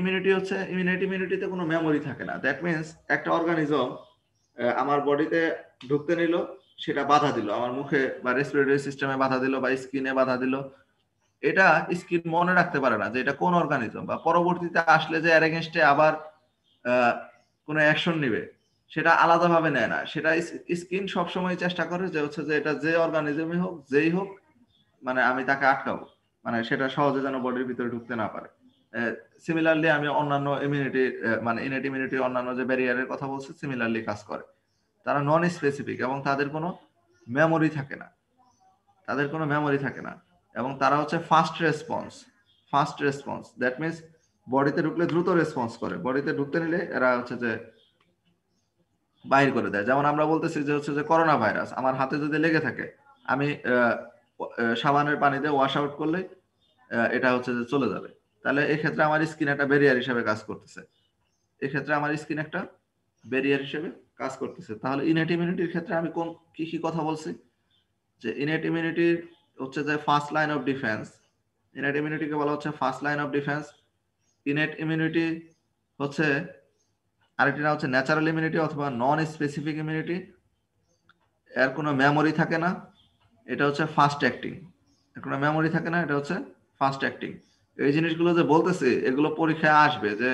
ইমিউনিটিতে কোনো মেমোরি থাকে না। দ্যাট মিনস একটা অর্গানিজম আমার বডিতে ঢুকতে নিল, সেটা বাধা দিল, আমার মুখে বা রেসপিরেটরি সিস্টেমে বাধা দিল বা স্কিনে বাধা দিল, এটা স্কিন মনে রাখতে পারে না যে এটা কোন অর্গানিজম, বা পরবর্তীতে আসলে যে এর এগেইনস্টে আবার কোনো অ্যাকশন নিবে, সেটা আলাদাভাবে নেয় না। সেটা স্কিন সবসময় চেষ্টা করে যে হচ্ছে যে এটা যে অর্গানিজমই হোক, যেই হোক, মানে আমি তাকে আটকাবো, মানে সেটা সহজে যেন বডির ভিতরে ঢুকতে না পারে। সিমিলারলি আমি অন্যান্য ইমিউনিটি মানে ইনেট ইমিউনিটির অন্যান্য যে ব্যারিয়ারের কথা বলছি, সিমিলারলি কাজ করে। তারা নন স্পেসিফিক এবং তাদের কোনো মেমোরি থাকে না, এবং তারা হচ্ছে ফাস্ট রেসপন্স। দ্যাট মিনস বডিতে ঢুকলে দ্রুত রেসপন্স করে, বডিতে ঢুকতে নিলে এরা হচ্ছে যে বাইর করে দেয়। যেমন আমরা বলতেছি যে হচ্ছে যে করোনা ভাইরাস আমার হাতে যদি লেগে থাকে, আমি সাবানের পানিতে ওয়াশ আউট করলে এটা হচ্ছে যে চলে যাবে। তাহলে এক্ষেত্রে আমার স্কিন একটা ব্যারিয়ার হিসেবে কাজ করতেছে। তাহলে ইনেট ইমিউনিটির ক্ষেত্রে আমি কি কথা বলছি, যে ইনেট ইমিউনিটির হচ্ছে যে first line of defence. Innate ইমিউনিটিকে বলা হচ্ছে first line of defence. Innate immunity হচ্ছে আরেকটি নাম হচ্ছে ন্যাচারাল ইমিউনিটি অথবা নন স্পেসিফিক ইমিউনিটি। এর কোনো মেমোরি থাকে না, এটা হচ্ছে ফাস্ট অ্যাক্টিং। এর কোনো মেমোরি থাকে না, এটা হচ্ছে ফাস্ট অ্যাক্টিং। এই জিনিসগুলো যে বলতেছি এগুলো পরীক্ষায় আসবে, যে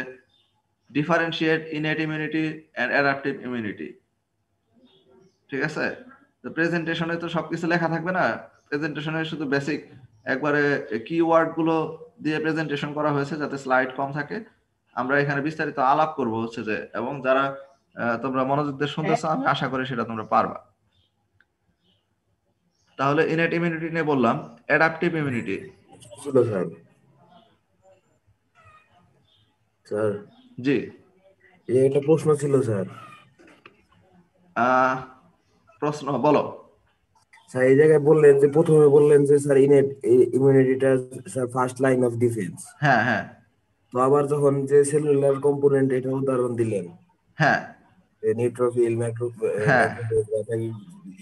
differentiate innate immunity and adaptive immunity. ঠিক আছে, তো প্রেজেন্টেশনে তো সবকিছু লেখা থাকবে না, প্রেজেন্টেশনে শুধু বেসিক একবারে কিওয়ার্ড গুলো দিয়ে প্রেজেন্টেশন করা হয়েছে যাতে স্লাইড কম থাকে। আমরা এখানে বিস্তারিত আলাপ করব হচ্ছে যে, এবং যারা তোমরা মনোযোগ দিয়ে শুনতেছো আমি আশা করি সেটা তোমরা পারবা। তাহলে ইনেট ইমিউনিটি নিয়ে বললাম। অ্যাডাপটিভ ইমিউনিটি ছিল স্যার। স্যার জি, এই একটা প্রশ্ন ছিল স্যার। প্রশ্ন বলো। স্যার এই জায়গায় বললেন যে, প্রথমে বললেন যে স্যার ইনেট ইমিউনিটিটা sir first line of defence. হ্যাঁ হ্যাঁ তো আবার যখন যে সেলুলার কম্পোনেন্ট এটা উদাহরণ দিলেন, হ্যাঁ নিউট্রোফিল হ্যাঁ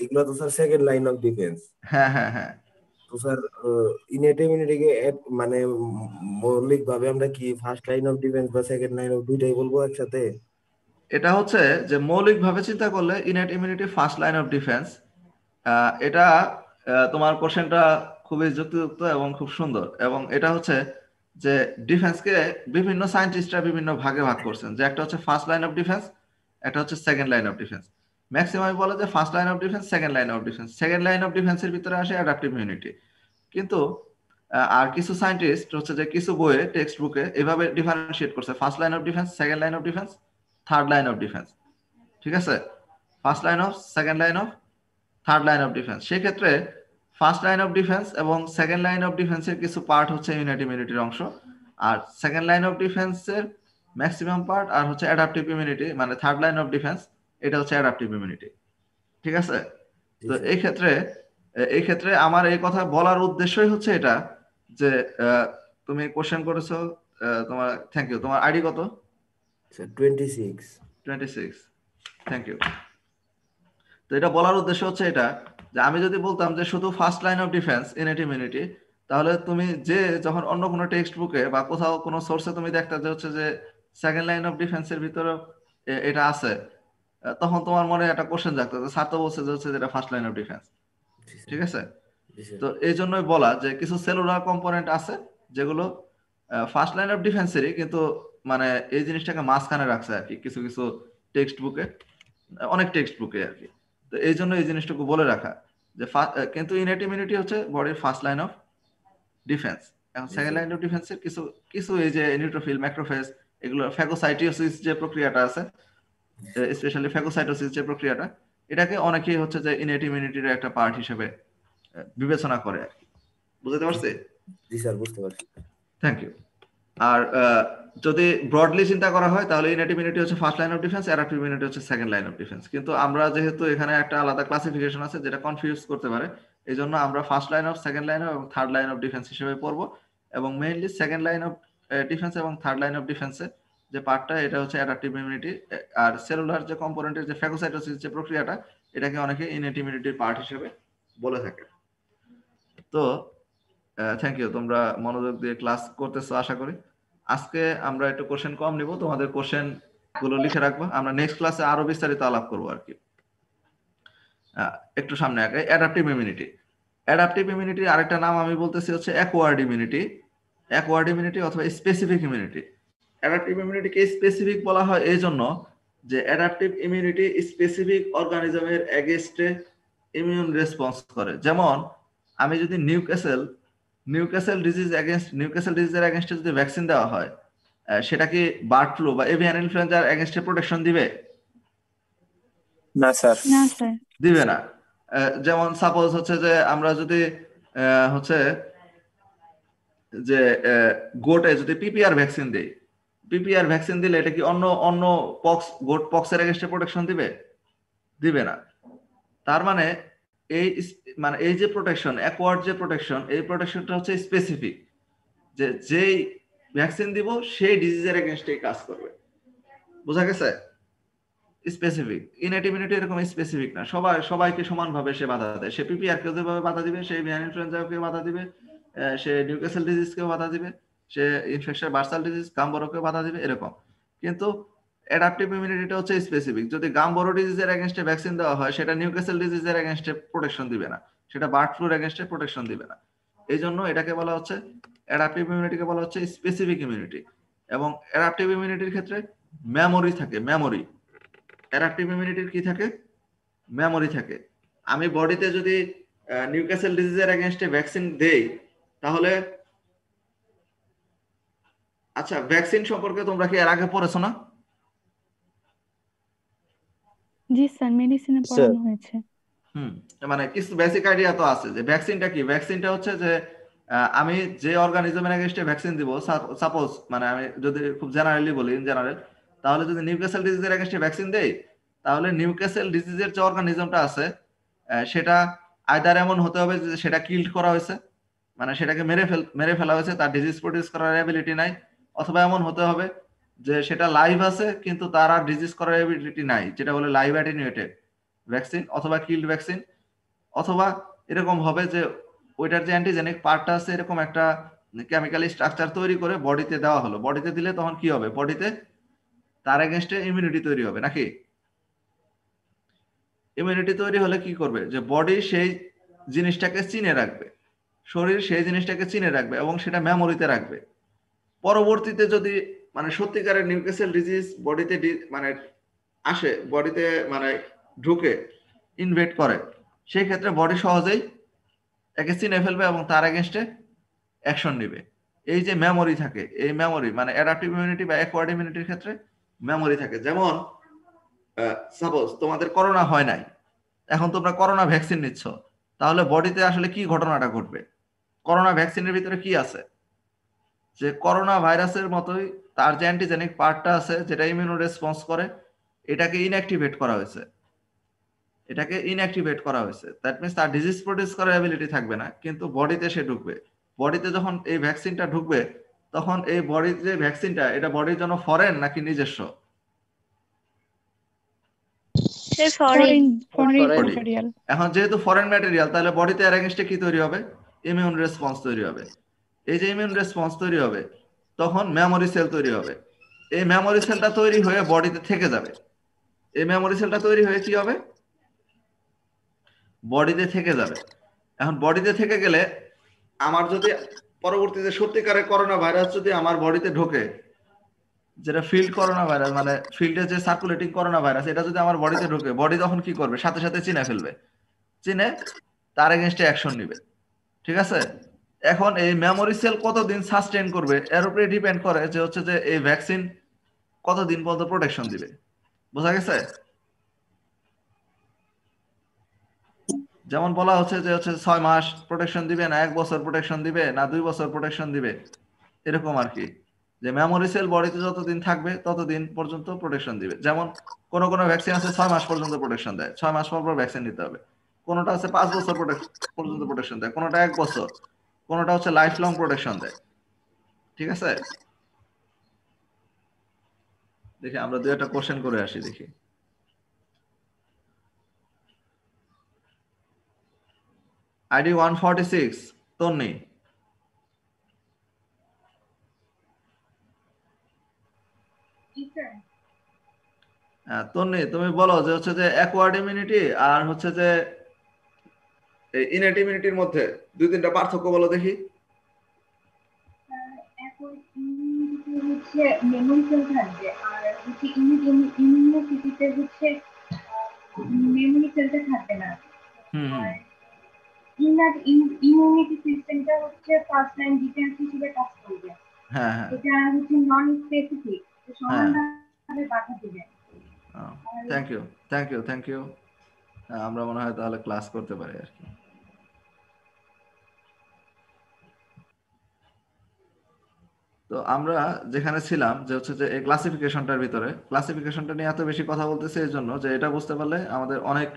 এগুলো তো sir second line of defence. হ্যাঁ হ্যাঁ হ্যাঁ তো স্যার ইনেট ইমিউনিটিকে মানে মৌলিক ভাবে আমরা কি ফার্স্ট লাইন অফ ডিফেন্স বা সেকেন্ড লাইন অফ, দুইটাই বলবো একসাথে? এটা হচ্ছে যে মৌলিকভাবে চিন্তা করলে innate immunity first line of defence. এটা তোমার কোশ্চেনটা খুবই যুক্তিযুক্ত এবং খুব সুন্দর। এবং এটা হচ্ছে যে ডিফেন্সকে বিভিন্ন সায়েন্টিস্টরা বিভিন্ন ভাগে ভাগ করছেন, যে একটা হচ্ছে ফার্স্ট লাইন অফ ডিফেন্স, একটা হচ্ছে second line of defence. Maximum বলে যে first line of defence, second line of defence. Second line of ডিফেন্সের ভিতরে আসে অ্যাডাপটিভ ইমিউনিটি। কিন্তু আর কিছু সায়েন্টিস্ট হচ্ছে যে কিছু বইয়ে টেক্সট বুকে এভাবে ডিফারেন্সিয়েট করছে, first line of defence, second line of defence, third line of defence. ঠিক আছে, first line of, second line of, third line of defence. সেক্ষেত্রে ফার্স্ট লাইন অফ ডিফেন্স এবং সেকেন্ড লাইন অফ ডিফেন্সের কিছু part হচ্ছে unit ইমিউনিটির অংশ, আর second line of ডিফেন্সের maximum part আর হচ্ছে অ্যাডাপটিভ ইমিউনিটি, মানে থার্ড লাইন অফ ডিফেন্স, এটা হচ্ছে অ্যাডাপটিভ ইমিউনিটি। ঠিক আছে, তো এই ক্ষেত্রে আমার এই কথা বলার উদ্দেশ্যই হচ্ছে এটা, যে তুমি কোশ্চেন করেছো, তোমার থ্যাংক ইউ। তোমার আইডি কত? স্যার 26। 26, thank you. তো এটা বলার উদ্দেশ্য হচ্ছে এটা, যে আমি যদি বলতাম যে শুধু first line of defence innate immunity, তাহলে তুমি যে যখন অন্য কোনো টেক্সট বুকে বা কোথাও কোনো সোর্সে তুমি দেখতে যে হচ্ছে যে সেকেন্ড লাইন অফ ডিফেন্সের ভিতরে এটা আছে, তখন তোমার মনে একটা কোশ্চেন জাগতো যে স্যার তো বলছে যে হচ্ছে যেটা ফার্স্ট লাইন অফ ডিফেন্স। ঠিক আছে, তো এই জন্যই বলা যে কিছু সেলুলার কম্পোনেন্ট আছে যেগুলো ফার্স্ট লাইন অফ ডিফেন্সেরই, কিন্তু মানে এই জিনিসটাকে মাঝখানে রাখছে আর কি কিছু কিছু টেক্সট বুকে, অনেক টেক্সট বুকে আর কি। তো এই জন্য এই জিনিসটুকু বলে রাখা যে কিন্তু ইনেট ইমিউনিটি হচ্ছে বডির ফার্স্ট লাইন অফ ডিফেন্স। এখন সেকেন্ড লাইন অফ ডিফেন্সের কিছু কিছু এই যে নিউট্রোফিল, ম্যাক্রোফেজ, এগুলো ফ্যাগোসাইটোসিস যে প্রক্রিয়াটা আছে, স্পেশালি ফ্যাগোসাইটোসিস যে প্রক্রিয়াটা, এটাকে অনেকেই হচ্ছে যে ইনেট ইমিউনিটির একটা পার্ট হিসেবে বিবেচনা করে আর কি। বুঝতে পারছি? জি স্যার, বুঝতে পারছি। Thank you. আর যদি ব্রডলি চিন্তা করা হয় তাহলে ইনেট ইমিউনিটি হচ্ছে first line of defence, adaptive immunity হচ্ছে সেকেন্ড লাইন অফ ডিফেন্স। কিন্তু আমরা যেহেতু এখানে একটা আলাদা ক্লাসিফিকেশন আছে যেটা কনফিউজ করতে পারে, এই জন্য আমরা first line of, second line of এবং থার্ড লাইন অফ ডিফেন্স হিসেবে পড়বো। এবং mainly second line of defence এবং থার্ড লাইন অফ ডিফেন্সের যে পার্টটা, এটা হচ্ছে অ্যাডাপটিভ ইমিউনিটি। আর সেলুলার যে কম্পোনেন্টের যে ফ্যাগোসাইটোসিস যে প্রক্রিয়াটা, এটাকে অনেকে ইনেট ইমিউনিটির পার্ট হিসেবে বলে থাকে। তো থ্যাংক ইউ, তোমরা মনোযোগ দিয়ে ক্লাস করতেছো আশা করি। আজকে আমরা একটু কোশ্চেন কম নিব, তোমাদের কোশ্চেন গুলো লিখে রাখবো, আমরা নেক্সট ক্লাসে আরো বিস্তারিত আলাপ করবো আর কি। একটু সামনে আগে অ্যাডাপটিভ ইমিউনিটি। অ্যাডাপটিভ ইমিউনিটির আরেকটা নাম আমি বলতেছি হচ্ছে অ্যাকোয়ার্ড ইমিউনিটি। অ্যাকোয়ার্ড ইমিউনিটি অথবা স্পেসিফিক ইমিউনিটি। অ্যাডাপটিভ ইমিউনিটিকে স্পেসিফিক বলা হয় এই জন্য যে অ্যাডাপটিভ ইমিউনিটি স্পেসিফিক অর্গানিজমের এগেইনস্টে ইমিউন রেসপন্স করে। যেমন আমি যদি নিউক্যাসল ডিজিজের এগেইনস্টে যদি ভ্যাকসিন দেওয়া হয়, সেটা কি বার্ড ফ্লু বা এভিয়ান ইনফ্লুয়েঞ্জার এগেইনস্টে প্রোটেকশন দিবে? না স্যার। না স্যার। দিবে না। যেমন সাপোজ হচ্ছে যে আমরা যদি হচ্ছে যে গোটে যদি পিপিআর ভ্যাকসিন দেই, পিপিআর ভ্যাকসিন দিলে এটা কি অন্য অন্য গোট পক্সের এগেইনস্টে প্রোটেকশন দিবে? দিবে না। তার মানে এই যে প্রোটেকশন, অ্যাকোয়ার্ড যে প্রোটেকশন, এই প্রোটেকশনটা হচ্ছে স্পেসিফিক, যে যেই ভ্যাকসিন দিব সেই ডিজিজের এগেইনস্টে কাজ করবে। বোঝা গেছে? স্পেসিফিক। ইনেট ইমিউনিটি এরকম স্পেসিফিক না, সবাইকে সমানভাবে সে বাধা দেয়। সে পিপিআর কেও যেভাবে বাধা দিবে, সে এভিয়ান ইনফ্লুয়েঞ্জাকেও বাধা দিবে, সে নিউক্যাসল ডিজিজকেও বাধা দিবে, সে ইনফেকশন বার্সাল ডিজিজ গাম্বরকেও বাধা দিবে, এরকম। কিন্তু অ্যাডাপটিভ ইমিউনিটিটা হচ্ছে স্পেসিফিক। যদি গামবোরো ডিজিজের এগেইনস্টে ভ্যাকসিন দেওয়া হয়, সেটা নিউক্যাসল ডিজিজের এগেইনস্টে প্রোটেকশন দিবে না, সেটা বার্ড ফ্লুর এগেইনস্টে প্রোটেকশন দিবে না। এই জন্য এটাকে বলা হচ্ছে, অ্যাডাপটিভ ইমিউনিটিকে বলা হচ্ছে স্পেসিফিক ইমিউনিটি। এবং অ্যাডাপটিভ ইমিউনিটির ক্ষেত্রে মেমোরি থাকে, মেমোরি। অ্যাডাপটিভ ইমিউনিটির কি থাকে? মেমোরি থাকে। আমি বডিতে যদি নিউক্যাসল ডিজিজের এগেইনস্টে ভ্যাকসিন দেই, তাহলে আচ্ছা, ভ্যাকসিন সম্পর্কে তোমরা কি এর আগে পড়েছো না? জি স্যার, মেডিসিনে স্যার পড়ানো হয়েছে। মানে কিছু বেসিক আইডিয়া তো আছে যে ভ্যাকসিনটা কি। ভ্যাকসিনটা হচ্ছে যে আমি যে অর্গানিজমের এগেইনস্টে ভ্যাকসিন দিব, সাপোজ মানে আমি যদি খুব জেনারেলি বলি, ইন জেনারেল, তাহলে যদি নিউক্যাসল ডিজিজের এগেইনস্টে ভ্যাকসিন দেই, তাহলে নিউক্যাসল ডিজিজের যে অর্গানিজমটা আছে সেটা আইদার এমন হতে হবে যে সেটা কিল্ড করা হয়েছে, মানে সেটাকে মেরে ফেলা হয়েছে, তার ডিজিজ প্রডিউস করার এবিলিটি নাই। অথবা এমন হতে হবে যে সেটা লাইভ আছে কিন্তু তার আর ডিজিজ করার এবিলিটি নাই, যেটা বলে লাইভ অ্যাটেনুয়েটেড ভ্যাকসিন অথবা কিল্ড ভ্যাকসিন। অথবা এরকম হবে যে ওইটার যে অ্যান্টিজেনিক পার্টটা আছে, এরকম একটা কেমিক্যালি স্ট্রাকচার তৈরি করে বডিতে দেওয়া হলো। বডিতে দিলে তখন কি হবে? বডিতে তার এগেইনস্টে ইমিউনিটি তৈরি হবে নাকি? ইমিউনিটি তৈরি হলে কি করবে? যে বডি সেই জিনিসটাকে চিনে রাখবে, শরীর সেই জিনিসটাকে চিনে রাখবে এবং সেটা মেমোরিতে রাখবে। পরবর্তীতে যদি মানে সত্যিকারের নিউক্যাসল ডিজিজ বডিতে মানে আসে, বডিতে মানে ঢুকে ইনভেট করে, সেই ক্ষেত্রে বডি সহজেই একে চিনে ফেলবে এবং তার এগেইনস্টে অ্যাকশন নেবে। এই যে মেমোরি থাকে, এই মেমোরি মানে অ্যাডাপটিভ ইমিউনিটি বা অ্যাকোয়ার্ড ইমিউনিটির ক্ষেত্রে মেমোরি থাকে। যেমন সাপোজ তোমাদের করোনা হয় নাই, এখন তোমরা করোনা ভ্যাকসিন নিচ্ছ, তাহলে বডিতে আসলে কি ঘটনাটা ঘটবে? করোনা ভ্যাকসিনের ভিতরে কি আছে? যে করোনা ভাইরাসের মতোই তার যে অ্যান্টিজেনিক পার্টটা আছে, যেটা ইমিউনো রেসপন্স করে, এটাকে ইনঅ্যাক্টিভেট করা হয়েছে। এটাকে ইনঅ্যাক্টিভেট করা হয়েছে। দ্যাট মিন্স তার ডিজিজ প্রডিউস করার অ্যাবিলিটি থাকবে না, কিন্তু বডিতে সে ঢুকবে। বডিতে যখন এই ভ্যাকসিনটা ঢুকবে, তখন এই বডির যে ভ্যাকসিনটা, এটা বডির জন্য ফরেন নাকি নিজস্ব? Foreign foreign Foreign. ম্যাটেরিয়াল। এখন যেহেতু ফরেন ম্যাটেরিয়াল, তাহলে বডিতে এর এগেইনস্টে কি তৈরি হবে? ইমিউন রেসপন্স তৈরি হবে। এই যে ইমিউন রেসপন্স তৈরি হবে, তখন মেমোরি সেল তৈরি হবে। এই মেমোরি সেলটা তৈরি হয়ে বডিতে থেকে যাবে। এই মেমোরি সেলটা তৈরি হয়ে কি হবে? বডিতে থেকে যাবে। এখন বডিতে থেকে গেলে আমার যদি পরবর্তীতে সত্যিকারের করোনা ভাইরাস যদি আমার বডিতে ঢোকে, যেটা ফিল্ড করোনা ভাইরাস, মানে ফিল্ডে যে সার্কুলেটিং করোনা ভাইরাস, এটা যদি আমার বডিতে ঢোকে, বডি তখন কি করবে? সাথে সাথে চিনে ফেলবে, চিনে তার এগেইনস্টে অ্যাকশন নেবে। ঠিক আছে? এখন এই মেমোরি সেল কতদিন সাস্টেইন করবে এর উপরে ডিপেন্ড করে যে হচ্ছে যে এই ভ্যাকসিন কতদিন পর্যন্ত প্রোটেকশন দিবে। বোঝা গেছে? যেমন বলা হচ্ছে যে হচ্ছে 6 মাস প্রোটেকশন দিবে, না 1 বছর প্রোটেকশন দিবে, না 2 বছর প্রোটেকশন দিবে, এরকম আর কি। যে মেমোরি সেল বডিতে যতদিন থাকবে ততদিন পর্যন্ত প্রোটেকশন দিবে। যেমন কোন কোন ভ্যাকসিন আছে 6 মাস পর্যন্ত প্রোটেকশন দেয়, 6 মাস পর পর ভ্যাকসিন নিতে হবে। কোনটা আছে 5 বছর পর্যন্ত প্রোটেকশন দেয়, কোনটা 1 বছর, কোনটা হচ্ছে লাইফ লং প্রোটেকশন দেয়। ঠিক আছে? দেখি আমরা দুই একটা কোশ্চেন করে আসি, দেখি। আইডি 146 তন্নি। তন্নি, তুমি বলো যে হচ্ছে যে অ্যাকোয়ার্ড ইমিউনিটি আর হচ্ছে যে ইনেট ইমিউনিটির মধ্যে 2-3টা পার্থক্য বলো দেখি। হচ্ছে মেমোরি সেল থাকবে, আর হচ্ছে ইমিউনিটিতে হচ্ছে মেমোরি সেলটা থাকবে না। আর ইমিউনিটি সিস্টেমটা হচ্ছে ফার্স্ট লাইন ডিফেন্স হিসেবে কাজ করবে। হ্যাঁ হ্যাঁ এটা হচ্ছে নন স্পেসিফিক, সমানভাবে বাধা দিবে। Thank you, thank you, thank you. আমরা মনে হয় তাহলে ক্লাস করতে পারি আর কি। তো আমরা যেখানে ছিলাম যে হচ্ছে যে এই ক্লাসিফিকেশনটার ভিতরে, ক্লাসিফিকেশনটা নিয়ে এত বেশি কথা বলতেছে এই জন্য যে এটা বুঝতে পারলে আমাদের অনেক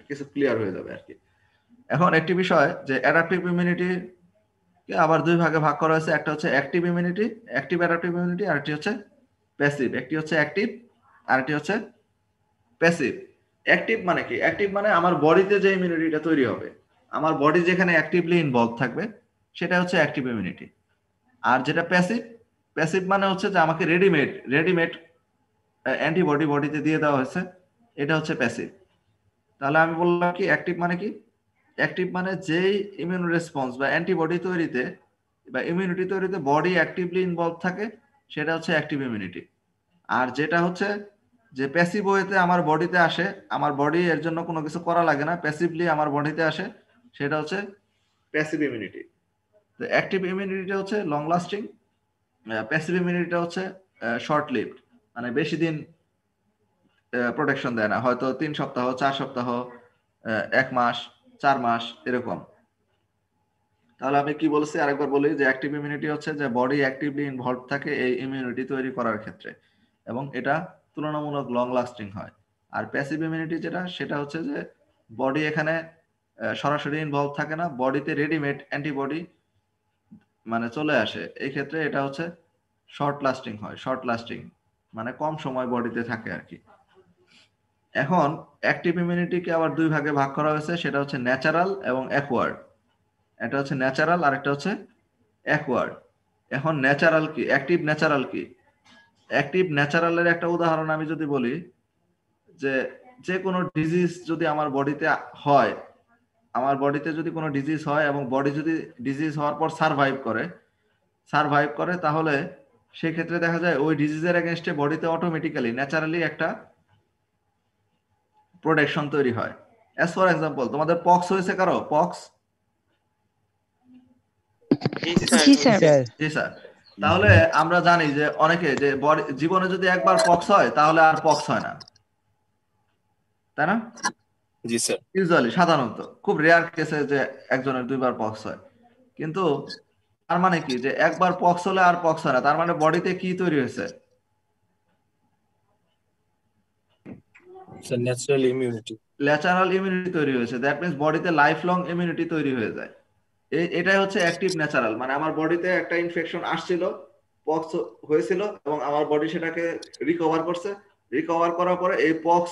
কিছু ক্লিয়ার হয়ে যাবে আর কি। এখন একটি বিষয় যে অ্যাডাপটিভ ইমিউনিটি কে আবার দুই ভাগে ভাগ করা হয়েছে। একটা হচ্ছে active immunity, active adaptive immunity, আর একটি হচ্ছে প্যাসিভ। একটি হচ্ছে অ্যাক্টিভ আর একটি হচ্ছে প্যাসিভ। অ্যাক্টিভ মানে কি? অ্যাক্টিভ মানে আমার বডিতে যে ইমিউনিটিটা তৈরি হবে, আমার বডি যেখানে অ্যাক্টিভলি ইনভলভ থাকবে, সেটা হচ্ছে অ্যাক্টিভ ইমিউনিটি। আর যেটা প্যাসিভ, প্যাসিভ মানে হচ্ছে যে আমাকে রেডিমেড অ্যান্টিবডি বডিতে দিয়ে দেওয়া হয়েছে, এটা হচ্ছে প্যাসিভ। তাহলে আমি বললাম কি অ্যাক্টিভ মানে কি? অ্যাক্টিভ মানে যেই ইমিউন রেসপন্স বা অ্যান্টিবডি তৈরিতে বা ইমিউনিটি তৈরিতে বডি অ্যাক্টিভলি ইনভলভ থাকে, সেটা হচ্ছে অ্যাক্টিভ ইমিউনিটি। আর যেটা হচ্ছে যে প্যাসিভ ওয়েতে আমার বডিতে আসে, আমার বডি এর জন্য কোনো কিছু করা লাগে না, প্যাসিভলি আমার বডিতে আসে, সেটা হচ্ছে প্যাসিভ ইমিউনিটি। তো অ্যাক্টিভ ইমিউনিটিটা হচ্ছে লং লাস্টিং, প্যাসিভ ইমিউনিটিটা হচ্ছে শর্ট লিভড, মানে বেশি দিন প্রোটেকশন দেয় না, হয়তো 3 সপ্তাহ, 4 সপ্তাহ, 1 মাস, 4 মাস এরকম। তাহলে আমি কি বলছি আরেকবার বলি যে অ্যাক্টিভ ইমিউনিটি হচ্ছে যে বডি অ্যাক্টিভলি ইনভলভ থাকে এই ইমিউনিটি তৈরি করার ক্ষেত্রে, এবং এটা তুলনামূলক লং লাস্টিং হয়। আর প্যাসিভ ইমিউনিটি যেটা, সেটা হচ্ছে যে বডি এখানে সরাসরি ইনভলভ থাকে না, বডিতে রেডিমেড অ্যান্টিবডি মানে চলে আসে, এই ক্ষেত্রে এটা হচ্ছে শর্ট লাস্টিং হয়। শর্ট লাস্টিং মানে কম সময় বডিতে থাকে আর কি। এখন অ্যাক্টিভ ইমিউনিটিকে আবার দুই ভাগে ভাগ করা হয়েছে, সেটা হচ্ছে ন্যাচারাল এবং অ্যাকোয়ার্ড। এটা হচ্ছে ন্যাচারাল আর একটা হচ্ছে অ্যাকোয়ার্ড। এখন ন্যাচারাল কি, অ্যাক্টিভ ন্যাচারাল কি? অ্যাক্টিভ ন্যাচারালের একটা উদাহরণ আমি যদি বলি, যে যে কোনো ডিজিজ যদি আমার বডিতে হয়, আমার বডিতে যদি কোনো ডিজিজ হয় এবং বডি যদি ডিজিজ হওয়ার পর সারভাইভ করে, তাহলে সেক্ষেত্রে দেখা যায় ওই ডিজিজের এগেনস্টে বডিতে অটোমেটিক্যালি ন্যাচারালি একটা প্রোটেকশন তৈরি হয়। অ্যাজ ফর এক্সাম্পল, তোমাদের পক্স হয়েছে কারো? পক্স? জি স্যার। জি স্যার। তাহলে আমরা জানি যে অনেকে যে জীবনে যদি একবার পক্স হয় তাহলে আর পক্স হয় না, তাই না? জি স্যার। ইউজুয়ালি, সাধারণত খুব রেয়ার কেসে যে একজনের 2 বার পক্স হয়। কিন্তু তার মানে কি যে একবার পক্স হলে আর পক্স হয় না, তার মানে বডিতে কি তৈরি হয়েছে? Sir natural immunity. Natural immunity তৈরি হয়েছে। দ্যাট মিন্স বডিতে লাইফ লং ইমিউনিটি তৈরি হয়ে যায়। এটাই হচ্ছে অ্যাক্টিভ ন্যাচারাল, মানে আমার বডিতে একটা ইনফেকশন আসছিল, পক্স হয়েছিল, এবং আমার বডি সেটাকে রিকভার করছে। রিকভার করার পরে এই পক্স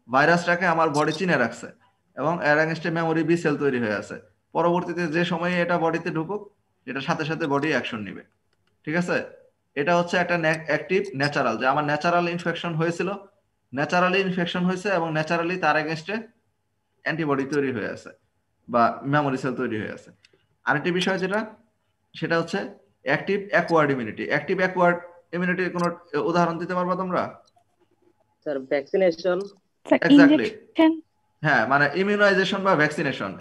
ভাইরাসটাকে আমার বডি চিনে রাখছে, এবং এর এগেইনস্টে মেমোরি বি সেল তৈরি হয়ে আছে। পরবর্তীতে যে সময়ে এটা বডিতে ঢুকুক, এটার সাথে সাথে বডি অ্যাকশন নেবে। ঠিক আছে? এটা হচ্ছে একটা অ্যাক্টিভ ন্যাচারাল, যে আমার ন্যাচারাল ইনফেকশন হয়েছিল, ন্যাচারালি ইনফেকশন হয়েছে এবং ন্যাচারালি তার এগেইনস্টে অ্যান্টিবডি তৈরি হয়ে আছে বা মেমোরি সেল তৈরি হয়ে আছে। আরেকটি বিষয় যেটা, সেটা হচ্ছে active acquired immunity. Active acquired ইমিউনিটির কোনো উদাহরণ দিতে পারবা তোমরা? Sir vaccination. Sir exactly, injection. হ্যাঁ, মানে ইমিউনাইজেশন বা ভ্যাকসিনেশন।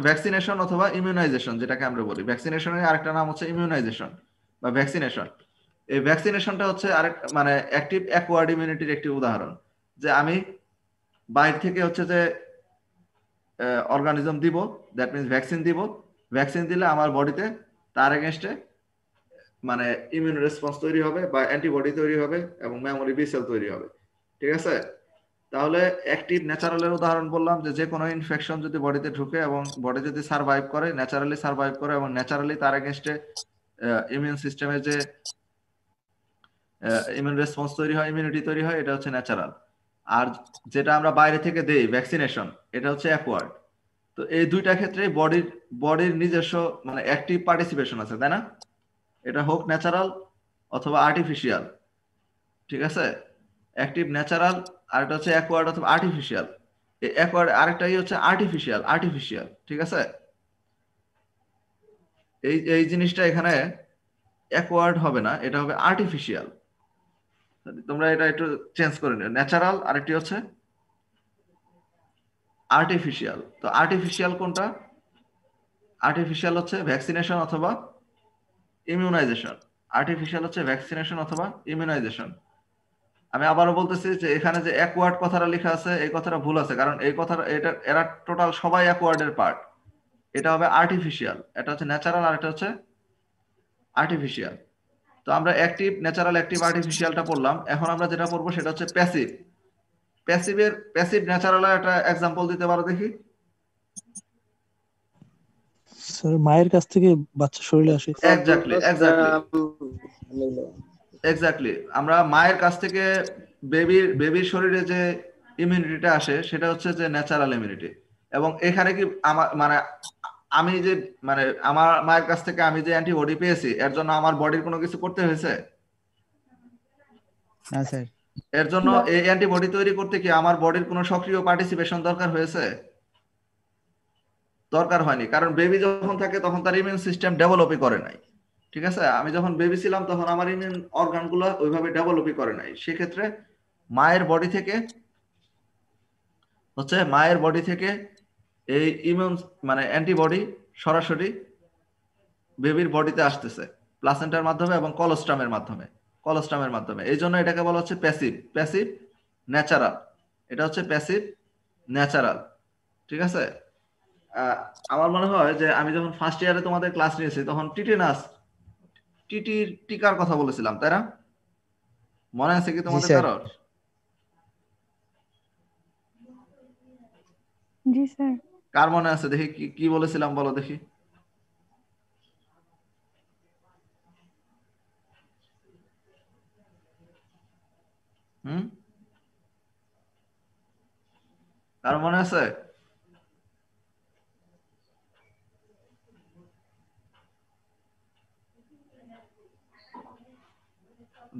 ভ্যাকসিনেশন অথবা ইমিউনাইজেশন যেটাকে আমরা বলি। ভ্যাকসিনেশনের আরেকটা নাম হচ্ছে ইমিউনাইজেশন বা ভ্যাকসিনেশন। এই ভ্যাকসিনেশনটা হচ্ছে আরেক মানে অ্যাক্টিভ অ্যাকোয়ার্ড ইমিউনিটির একটি উদাহরণ, যে আমি বাইরে থেকে হচ্ছে যে অর্গানিজম দিব, দ্যাট মিন্স ভ্যাকসিন দিব। ভ্যাকসিন দিলে আমার বডিতে তার এগেনস্টে মানে ইমিউন রেসপন্স তৈরি হবে বা অ্যান্টিবডি তৈরি হবে এবং মেমোরি বি সেল তৈরি হবে। ঠিক আছে? তাহলে অ্যাক্টিভ ন্যাচারালের উদাহরণ বললাম, যে যে কোনো ইনফেকশন যদি বডিতে ঢুকে এবং বডি যদি সারভাইভ করে, ন্যাচারালি সারভাইভ করে এবং ন্যাচারালি তার এগেনস্টে ইমিউন সিস্টেমে যে ইমিউন রেসপন্স তৈরি হয়, ইমিউনিটি তৈরি হয়, এটা হচ্ছে ন্যাচারাল। আর যেটা আমরা বাইরে থেকে দেই ভ্যাকসিনেশন, এটা হচ্ছে অ্যাকোয়ার্ড। তো এই দুইটা ক্ষেত্রে বডির নিজস্ব মানে অ্যাক্টিভ পার্টিসিপেশন আছে, তাই না? এটা হোক ন্যাচারাল অথবা আর্টিফিশিয়াল। ঠিক আছে? অ্যাক্টিভ ন্যাচারাল, আর এটা হচ্ছে অ্যাকোয়ার্ড অথবা আর্টিফিশিয়াল। এই অ্যাকোয়ার্ড আরেকটাই হচ্ছে আর্টিফিশিয়াল। ঠিক আছে? এই জিনিসটা এখানে অ্যাকোয়ার্ড হবে না, এটা হবে আর্টিফিশিয়াল। তোমরা এটা একটু চেঞ্জ করে নিও, ন্যাচারাল আর একটি হচ্ছে আর্টিফিশিয়াল। তো আর্টিফিশিয়াল কোনটা? আর্টিফিশিয়াল হচ্ছে ভ্যাকসিনেশন অথবা ইমিউনাইজেশন। আর্টিফিশিয়াল হচ্ছে ভ্যাকসিনেশন অথবা ইমিউনাইজেশন। আমি আবারও বলতেছি যে এখানে যে অ্যাকোয়ার্ড কথাটা লেখা আছে, এই কথাটা ভুল আছে, কারণ এই কথাটা এরা টোটাল সবাই অ্যাকোয়ার্ডের পার্ট। এটা হবে আর্টিফিশিয়াল, এটা হচ্ছে ন্যাচারাল আর এটা হচ্ছে আর্টিফিশিয়াল। তো আমরা অ্যাক্টিভ ন্যাচারাল অ্যাক্টিভ আর্টিফিশিয়ালটা পড়লাম। এখন আমরা যেটা পড়বো সেটা হচ্ছে প্যাসিভ। প্যাসিভ ন্যাচারালের একটা এক্সাম্পল দিতে পারো দেখি? স্যার মায়ের কাছ থেকে বাচ্চা শরীরে আসে। এক্স্যাক্টলি। আমরা মায়ের কাছ থেকে বেবির শরীরে যে ইমিউনিটিটা আসে, সেটা হচ্ছে যে ন্যাচারাল ইমিউনিটি। এবং এখানে কি আমার মানে আমি যে মানে আমার মায়ের কাছ থেকে আমি যে অ্যান্টিবডি পেয়েছি, এর জন্য আমার বডির কোনো কিছু করতে হয়েছে? না স্যার। এর জন্য এই অ্যান্টিবডি তৈরি করতে কি আমার বডির কোনো সক্রিয় পার্টিসিপেশন দরকার হয়েছে? দরকার হয়নি, কারণ বেবি যখন থাকে তখন তার ইমিউন সিস্টেম ডেভেলপই করে নাই। ঠিক আছে, আমি যখন বেবি ছিলাম তখন আমার ইমিউন অর্গানগুলো ওইভাবে ডেভেলপই করে নাই। সেক্ষেত্রে মায়ের বডি থেকে এই ইমিউন মানে অ্যান্টিবডি সরাসরি বেবির বডিতে আসতেছে প্লাসেন্টার মাধ্যমে এবং কলোস্ট্রামের মাধ্যমে। এই জন্য এটাকে বলা হচ্ছে প্যাসিভ ন্যাচারাল। এটা হচ্ছে প্যাসিভ ন্যাচারাল। ঠিক আছে, আমার মনে হয় যে আমি যখন ফার্স্ট ইয়ারে তোমাদের ক্লাস নিয়েছি তখন টিটির টিকার কথা বলেছিলাম, তাই না? মনে আছে কি তোমাদের স্যার। কারোর? জি স্যার। কার মনে আছে দেখি কি বলেছিলাম, বলো দেখি। কার মনে আছে?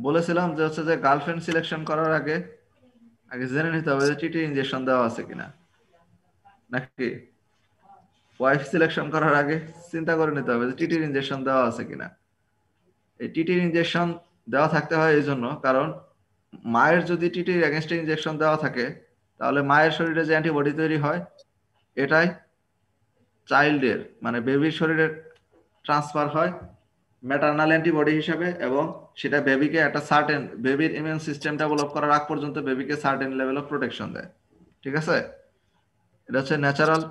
বলেছিলাম যে হচ্ছে যে গার্লফ্রেন্ড সিলেকশন করার আগে জেনে নিতে হবে যে টিটি ইনজেকশন দেওয়া আছে কিনা, নাকি ওয়াইফ সিলেকশন করার আগে চিন্তা করে নিতে হবে যে টিটির ইনজেকশন দেওয়া আছে কিনা। এই টিটির ইনজেকশন দেওয়া থাকতে হয় এই জন্য, কারণ মায়ের যদি টিটির এগেনস্টে ইনজেকশন দেওয়া থাকে তাহলে মায়ের শরীরে যে অ্যান্টিবডি তৈরি হয় এটাই চাইল্ডের মানে বেবির শরীরে ট্রান্সফার হয় ম্যাটারনাল অ্যান্টিবডি হিসাবে, এবং সেটা বেবিকে একটা সার্টেন বেবির ইমিউন সিস্টেম ডেভেলপ করার আগ পর্যন্ত বেবিকে সার্টেন লেভেল অফ প্রোটেকশন দেয়। ঠিক আছে, এটা হচ্ছে ন্যাচারাল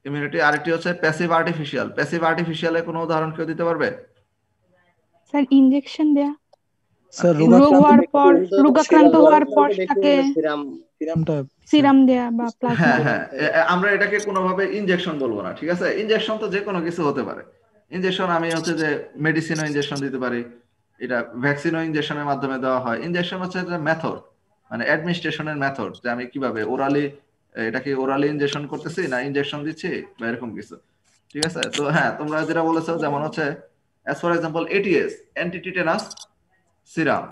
ইমিউনিটি। আরেকটি হচ্ছে প্যাসিভ আর্টিফিশিয়াল। প্যাসিভ আর্টিফিশিয়ালের কোনো উদাহরণ কেউ দিতে পারবে? স্যার ইনজেকশন দেয়া, স্যার রোগাক্রান্ত হওয়ার পর তাকে সিরামটা সিরাম দেয়া বা প্লাজমা। হ্যাঁ, আমরা এটাকে কোনোভাবে ইনজেকশন বলবো না। ঠিক আছে, ইনজেকশন তো যে কোনো কিছু হতে পারে। ইনজেকশন আমি হচ্ছে যে মেডিসিনও ইনজেকশন দিতে পারি, এটা ভ্যাকসিনও ইনজেকশনের মাধ্যমে দেওয়া হয়। ইনজেকশন হচ্ছে যে মেথড মানে অ্যাডমিনিস্ট্রেশনের মেথড, যে আমি কিভাবে এটাকে ওরালি ইনজেকশন করতেছি না ইনজেকশন দিচ্ছি বা এরকম কিছু। ঠিক আছে, তো হ্যাঁ তোমরা যেটা বলেছো যেমন হচ্ছে as for example ATS antitetanus serum,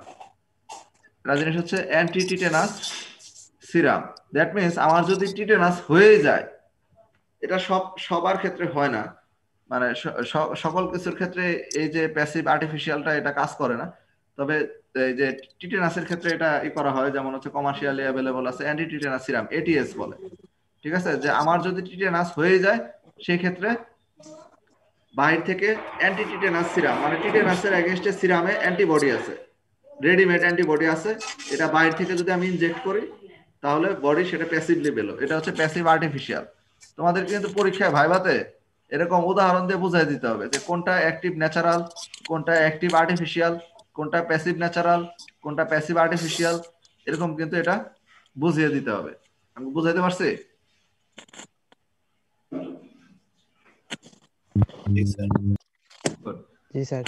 এটা জিনিস হচ্ছে অ্যান্টিটিটেনাস সিরাম। দ্যাট মিনস আমার যদি টিটেনাস হয়ে যায়, এটা সবার ক্ষেত্রে হয় না, মানে সকল কিছুর ক্ষেত্রে এই যে প্যাসিভ আর্টিফিশিয়ালটা এটা কাজ করে না। তবে এই যে টিটেনাসের ক্ষেত্রে এটা করা হয়, যেমন হচ্ছে কমার্শিয়ালি অ্যাভেলেবল আছে অ্যান্টি টিটেনাস সিরাম, এটিএস বলে। ঠিক আছে, যে আমার যদি টিটেনাস হয়ে যায় সেই ক্ষেত্রে বাইরে থেকে অ্যান্টি টিটেনাস সিরাম মানে টিটেনাসের এগেইনস্টে সিরামে অ্যান্টিবডি আছে, রেডিমেড অ্যান্টিবডি আছে, এটা বাইরে থেকে যদি আমি ইনজেক্ট করি তাহলে বডি সেটা প্যাসিভলি পেলো। এটা হচ্ছে প্যাসিভ আর্টিফিশিয়াল। তোমাদের কিন্তু পরীক্ষায় ভাইভাতে এরকম উদাহরণ দিয়ে বুঝাই দিতে হবে যে কোনটা অ্যাক্টিভ ন্যাচারাল, কোনটা অ্যাক্টিভ আর্টিফিশিয়াল, কোনটা প্যাসিভ ন্যাচারাল, কোনটা প্যাসিভ আর্টিফিশিয়াল, এরকম কিন্তু এটা বুঝিয়ে দিতে হবে। আমি বুঝাইতে পারছি? জি স্যার।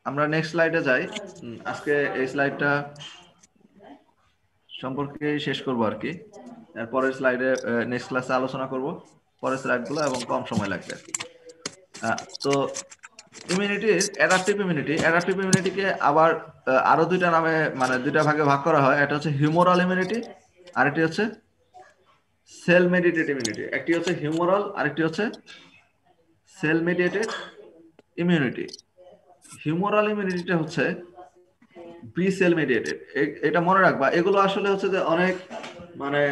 আমরা নেক্সট স্লাইডে যাই। আজকে এই স্লাইডটা সম্পর্কে শেষ করব আর কি। পরের স্লাইডে নেক্সট ক্লাসে আলোচনা করব পরের স্লাইডগুলো, এবং কম সময় লাগবে। তো ইমিউনিটির অ্যাডাপটিভ ইমিউনিটিকে আবার আরো দুইটা নামে মানে দুইটা ভাগে ভাগ করা হয়। এটা হচ্ছে হিউমোরাল ইমিউনিটি, আরেকটি হচ্ছে সেল মেডিয়েটেড ইমিউনিটি। একটি হচ্ছে হিউমোরাল, আরেকটি হচ্ছে সেল মেডিয়েটেড ইমিউনিটি। হিউমোরাল ইমিউনিটিটা হচ্ছে বি সেল মেডিয়েটেড। এটা মনে রাখবা, এগুলো আসলে হচ্ছে যে অনেক মানে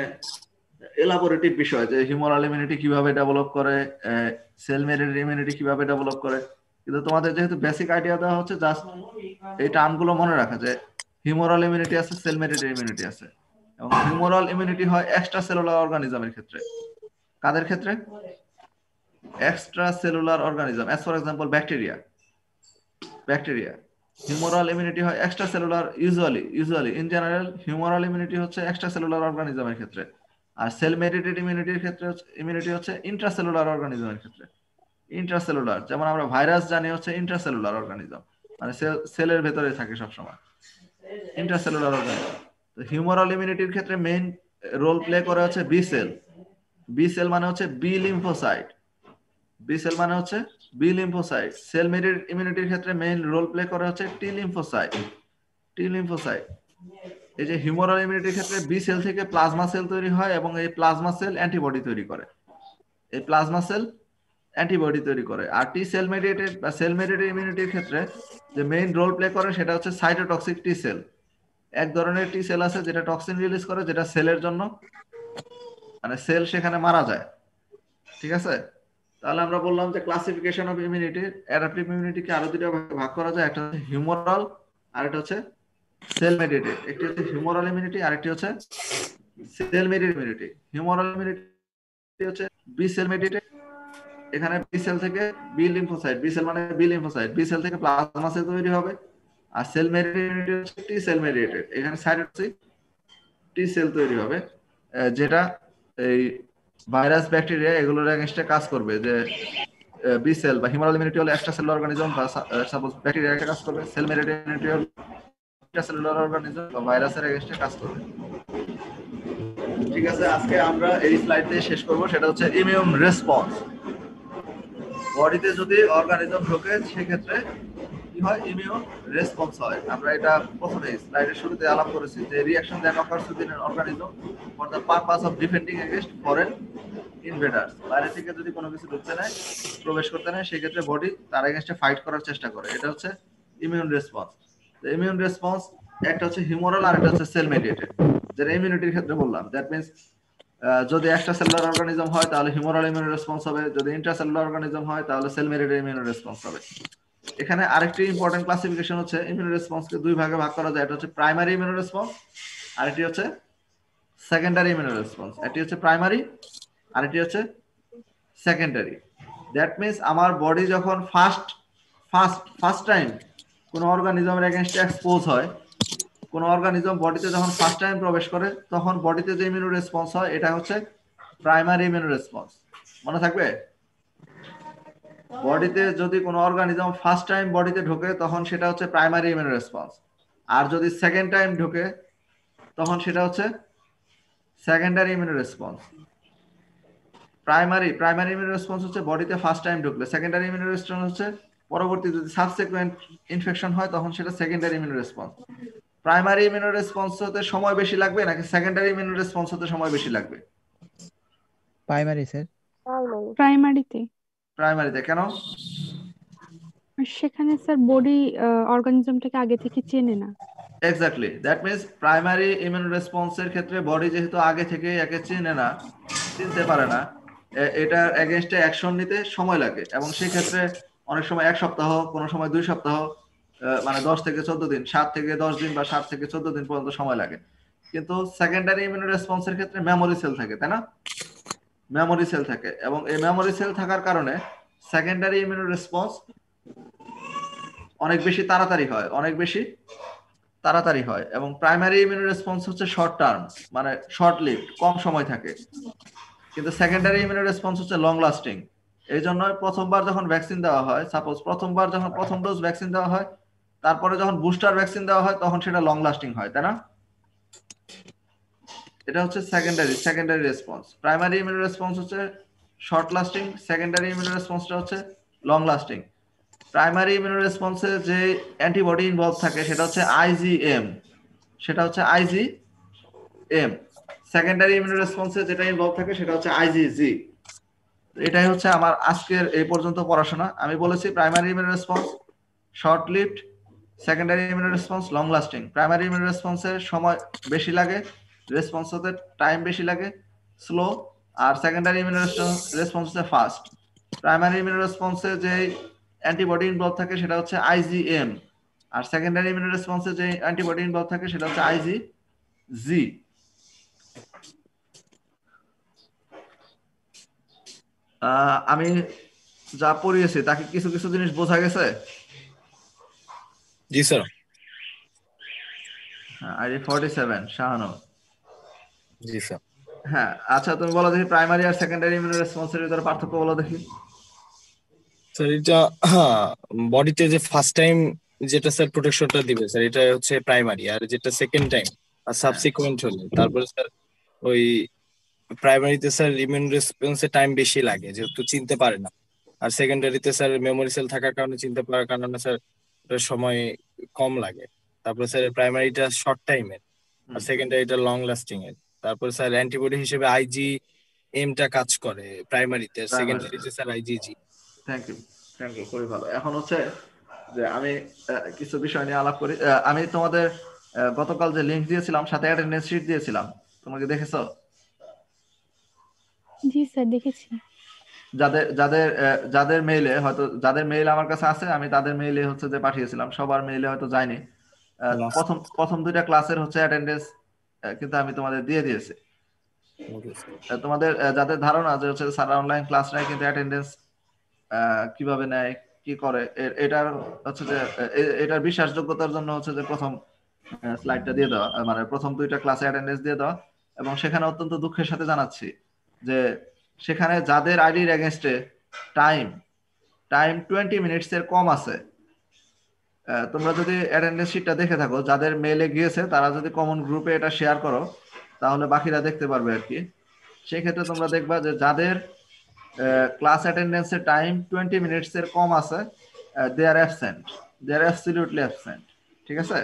এলাবোরেটিভ বিষয়, যে হিউমোরাল ইমিউনিটি কিভাবে ডেভেলপ করে, সেল মেডিয়েটেড ইমিউনিটি কিভাবে ডেভেলপ করে। কিন্তু তোমাদের যেহেতু বেসিক আইডিয়া দেওয়া হচ্ছে, জাস্ট এই টার্মগুলো মনে রাখা যে হিউমোরাল ইমিউনিটি আছে, সেল মেডিয়েটেড ইমিউনিটি আছে। এবং হিউমোরাল ইমিউনিটি হয় এক্সট্রা সেলুলার অর্গানিজমের ক্ষেত্রে। কাদের ক্ষেত্রে? Extracellular organism, as for example bacteria. Humoral immunity হয় extracellular, usually in general humoral immunity হচ্ছে এক্সট্রা সেলুলার অর্গানিজমের ক্ষেত্রে। আর সেল মেডিয়েটেড ইমিউনিটির ক্ষেত্রে ইমিউনিটি হচ্ছে ইন্ট্রাসেলুলার অর্গানিজমের ক্ষেত্রে। ইন্ট্রাসেলুলার যেমন আমরা ভাইরাস জানি হচ্ছে ইন্ট্রাসেলুলার অর্গানিজম, মানে সেলের ভেতরে থাকে সবসময়, ইন্ট্রাসেলুলার অর্গানিজম। তো হিউমোরাল ইমিউনিটির ক্ষেত্রে মেইন রোল প্লে করে হচ্ছে বি সেল। বি সেল মানে হচ্ছে বি লিম্ফোসাইট। সেল মেডিয়েটেড ইমিউনিটির ক্ষেত্রে মেইন রোল প্লে করে হচ্ছে টি লিম্ফোসাইট। এই যে হিউমারাল ইমিউনিটির ক্ষেত্রে বি সেল থেকে প্লাজমা সেল তৈরি হয় এবং এই প্লাজমা সেল অ্যান্টিবডি তৈরি করে। এই প্লাজমা সেল অ্যান্টিবডি তৈরি করে। আর টি সেল মেডিয়েটেড বা সেল মেডিয়েটেড ইমিউনিটির ক্ষেত্রে যে মেইন রোল প্লে করে সেটা হচ্ছে সাইটোটক্সিক টি সেল। এক ধরনের টি সেল আছে যেটা টক্সিন রিলিজ করে, যেটা সেলের জন্য মানে সেল সেখানে মারা যায়। ঠিক আছে, তাহলে আমরা বললাম যে ক্লাসিফিকেশন অফ ইমিউনিটি, অ্যাডাপটিভ ইমিউনিটিকে আরো দুটো ভাগ করা যায়। একটা হচ্ছে হিউমারাল আর একটা হচ্ছে সেল মেডিয়েটেড। একটি হচ্ছে হিউমারাল ইমিউনিটি আর একটি হচ্ছে cell mediated immunity. Humoral immunity হচ্ছে বি সেল মেডিয়েটেড। এখানে বি সেল থেকে বি লিম্ফোসাইট, বি সেল মানে বি লিম্ফোসাইট, বি সেল থেকে প্লাজমা সেল তৈরি হবে। আর সেল মেডিয়েটেড ইমিউনিটি হচ্ছে টি সেল মেডিয়েটেড। এখানে সাইটোটক্সিক টি সেল তৈরি হবে, যেটা এই ভাইরাস ব্যাকটেরিয়া এগুলোর এগেইনস্টে কাজ করবে। যে বি সেল বা হিউমারাল ইমিউনিটি হলো এক্সট্রা সেলুলার অর্গানিজম বা সাপোজ ব্যাকটেরিয়া একটা কাজ করবে। সেল মেডিয়েটেড ইমিউনিটি হলো সেলুলার অর্গানিজম বা ভাইরাসের এগেইনস্টে কাজ করবে। ঠিক আছে, আজকে আমরা এই স্লাইড দিয়ে শেষ করব, সেটা হচ্ছে ইমিউন রেসপন্স। বডিতে যদি অর্গানিজম ঢোকে সেক্ষেত্রে কি হয়? ইমিউন রেসপন্স হয়। আমরা এটা প্রথমে স্লাইডের শুরুতে আলাপ করেছি যে reaction that occurs within an organism for the purpose of defending against foreign invaders. বাইরে থেকে যদি কোনো কিছু ঢুকতে নেয়, প্রবেশ করতে নেয়, সেক্ষেত্রে বডি তার এগেইনস্টে ফাইট করার চেষ্টা করে। এটা হচ্ছে ইমিউন রেসপন্স। ইমিউন রেসপন্স একটা হচ্ছে হিউমারাল আর একটা হচ্ছে সেল মেডিয়েটেড, যেটা ইমিউনিটির ক্ষেত্রে বললাম। দ্যাট মিন্স যদি একটা সেলুলার অর্গানিজম হয় তাহলে হিউমারাল ইমিউন রেসপন্স হবে, যদি ইন্ট্রাসেলুলার অর্গানিজম হয় তাহলে সেল মেডিয়েটেড ইমিউন রেসপন্স হবে। এখানে আরেকটি ইম্পর্টেন্ট ক্লাসিফিকেশন হচ্ছে ইমিউন রেসপন্সকে দুই ভাগে ভাগ করা যায়। এটা হচ্ছে প্রাইমারি ইমিউন রেসপন্স আর এটি হচ্ছে সেকেন্ডারি ইমিউন রেসপন্স। এটি হচ্ছে প্রাইমারি আর এটি হচ্ছে সেকেন্ডারি। দ্যাট মিন্স আমার বডি যখন ফার্স্ট টাইম কোনো অর্গানিজমের এগেইনস্টে এক্সপোজ হয়, কোন অর্গানিজম বডিতে যখন ফার্স্ট টাইম প্রবেশ করে, তখন বডিতে যে ইমিউন রেসপন্স হয় এটা হচ্ছে প্রাইমারি ইমিউন রেসপন্স। মনে থাকবে, বডিতে যদি কোনো অর্গানিজম ফার্স্ট টাইম বডিতে ঢোকে তখন সেটা হচ্ছে প্রাইমারি ইমিউন রেসপন্স। আর যদি সেকেন্ড টাইম ঢোকে তখন সেটা হচ্ছে secondary immune response. Primary immune response হচ্ছে বডিতে ফার্স্ট টাইম ঢুকলে, সেকেন্ডারি ইমিউন রেসপন্স হচ্ছে পরবর্তী যদি সাবসিকুয়েন্ট ইনফেকশন হয় তখন সেটা secondary immune response. Primary immune response হতে সময় বেশি লাগবে নাকি সেকেন্ডারি ইমিউন রেসপন্স হতে সময় বেশি লাগবে? Primary sir. প্রাইমারিতে। কেন? সেখানে স্যার বডি অর্গানিজমটাকে আগে থেকে চেনে না। Exactly, that means primary immune রেসপন্সের ক্ষেত্রে বডি যেহেতু আগে থেকে একে চিনতে পারে না, এটার এগেইনস্টে অ্যাকশন নিতে সময় লাগে। এবং সেই ক্ষেত্রে অনেক সময় 1 সপ্তাহ, কোনো সময় 2 সপ্তাহ, মানে 10 থেকে 14 দিন, 7 থেকে 10 দিন বা 7 থেকে 14 দিন পর্যন্ত সময় লাগে। কিন্তু সেকেন্ডারি ইমিউন রেসপন্সের ক্ষেত্রে মেমোরি সেল থাকে, তাই না? মেমোরি সেল থাকে এবং এই মেমোরি সেল থাকার কারণে সেকেন্ডারি ইমিউন রেসপন্স অনেক বেশি তাড়াতাড়ি হয় এবং প্রাইমারি ইমিউন রেসপন্স হচ্ছে শর্ট টার্ম, মানে শর্ট লিভড, কম সময় থাকে। কিন্তু সেকেন্ডারি ইমিউন রেসপন্স হচ্ছে লং লাস্টিং। এই জন্য প্রথমবার যখন ভ্যাকসিন দেওয়া হয়, সাপোজ প্রথমবার যখন প্রথম ডোজ ভ্যাকসিন দেওয়া হয়, তারপরে যখন বুস্টার ভ্যাকসিন দেওয়া হয় তখন সেটা লং লাস্টিং হয়, তাই না? এটা হচ্ছে secondary response. Primary immune response হচ্ছে শর্ট লাস্টিং, সেকেন্ডারি ইমিউন রেসপন্সটা হচ্ছে লং লাস্টিং। প্রাইমারি ইমিউন রেসপন্সে যে অ্যান্টিবডি ইনভলভ থাকে সেটা হচ্ছে আইজিএম। সেকেন্ডারি ইমিউন রেসপন্সে যেটা ইনভলভ থাকে সেটা হচ্ছে আইজিজি। এটাই হচ্ছে আমার আজকের এই পর্যন্ত পড়াশোনা। আমি বলেছি primary immune response short lived, secondary immune response long lasting. Primary immune রেসপন্সের সময় বেশি লাগে, রেসপন্স হতে টাইম বেশি লাগে, স্লো। আর সেকেন্ডারি ইমিউন রেসপন্স হচ্ছে ফাস্ট। প্রাইমারি ইমিউন রেসপন্সে যে অ্যান্টিবডি ইনভলভ থাকে সেটা হচ্ছে আইজিএম, আর সেকেন্ডারি ইমিউন রেসপন্সে যে অ্যান্টিবডি ইনভলভ থাকে সেটা হচ্ছে আইজিজি। আমি যা পড়িয়েছি তাকে কিছু কিছু জিনিস বোঝা গেছে? জি স্যার। আইডি 47 শাহানু। জি স্যার। হ্যাঁ, আচ্ছা তুমি বলো দেখি প্রাইমারি আর সেকেন্ডারি ইমিউন রেসপন্সের ভিতরে পার্থক্য বলো দেখি। স্যার এটা বডিতে যে ফার্স্ট টাইম যেটা স্যার প্রোটেকশনটা দিবে স্যার, এটা হচ্ছে প্রাইমারি। আর যেটা সেকেন্ড টাইম আর সাবসিকুয়েন্ট হলে তারপরে স্যার ওই প্রাইমারিতে স্যার ইমিউন রেসপন্সে টাইম বেশি লাগে যেহেতু চিনতে পারে না, আর সেকেন্ডারিতে স্যার মেমোরি সেল থাকার কারণে চিনতে পারার কারণে স্যার সময় কম লাগে। তারপরে স্যার প্রাইমারিটা শর্ট টাইমের, আর হুম, সেকেন্ডারি এটা লং লাস্টিং এর। তারপরে স্যার অ্যান্টিবডি হিসেবে আইজি এমটা কাজ করে প্রাইমারিতে, প্রাইমারি। সেকেন্ডারিতে স্যার আইজিজি। থ্যাংক ইউ, খুবই ভালো। এখন হচ্ছে যে আমি কিছু বিষয় নিয়ে আলাপ করি। আমি তোমাদের গতকাল যে লিংক দিয়েছিলাম সাথে অ্যাটেন্ডেন্স শিট দিয়েছিলাম, তোমাকে দেখেছো? জি স্যার দেখেছি। যাদের যাদের যাদের মেইলে হয়তো, যাদের মেইল আমার কাছে আছে আমি তাদের মেইলে হচ্ছে যে পাঠিয়েছিলাম, সবার মেইলে হয়তো যায়নি। প্রথম দুইটা ক্লাসের হচ্ছে অ্যাটেন্ডেন্স কিন্তু আমি তোমাদের দিয়ে দিয়েছি। তোমাদের যাদের ধারণা যে হচ্ছে স্যার অনলাইন ক্লাস নেয় কিন্তু অ্যাটেন্ডেন্স কিভাবে নেয়, কি করে, এটার হচ্ছে যে এটার বিশ্বাসযোগ্যতার জন্য হচ্ছে যে প্রথম স্লাইডটা দিয়ে দেওয়া, মানে প্রথম দুইটা ক্লাসে অ্যাটেন্ডেন্স দিয়ে দেওয়া। এবং সেখানে অত্যন্ত দুঃখের সাথে জানাচ্ছি যে সেখানে যাদের আইডির এগেনস্টে টাইম 20 মিনিটস এর কম আছে, তোমরা যদি অ্যাটেন্ডেন্স শিটটা দেখে থাকো, যাদের মেইলে গিয়েছে তারা যদি কমন গ্রুপে এটা শেয়ার করো তাহলে বাকিরা দেখতে পারবে আর কি। সেক্ষেত্রে তোমরা দেখবা যে যাদের ক্লাস অ্যাটেন্ডেন্সের টাইম 20 মিনিটস এর কম আছে, they are absent, they are absolutely absent. ঠিক আছে,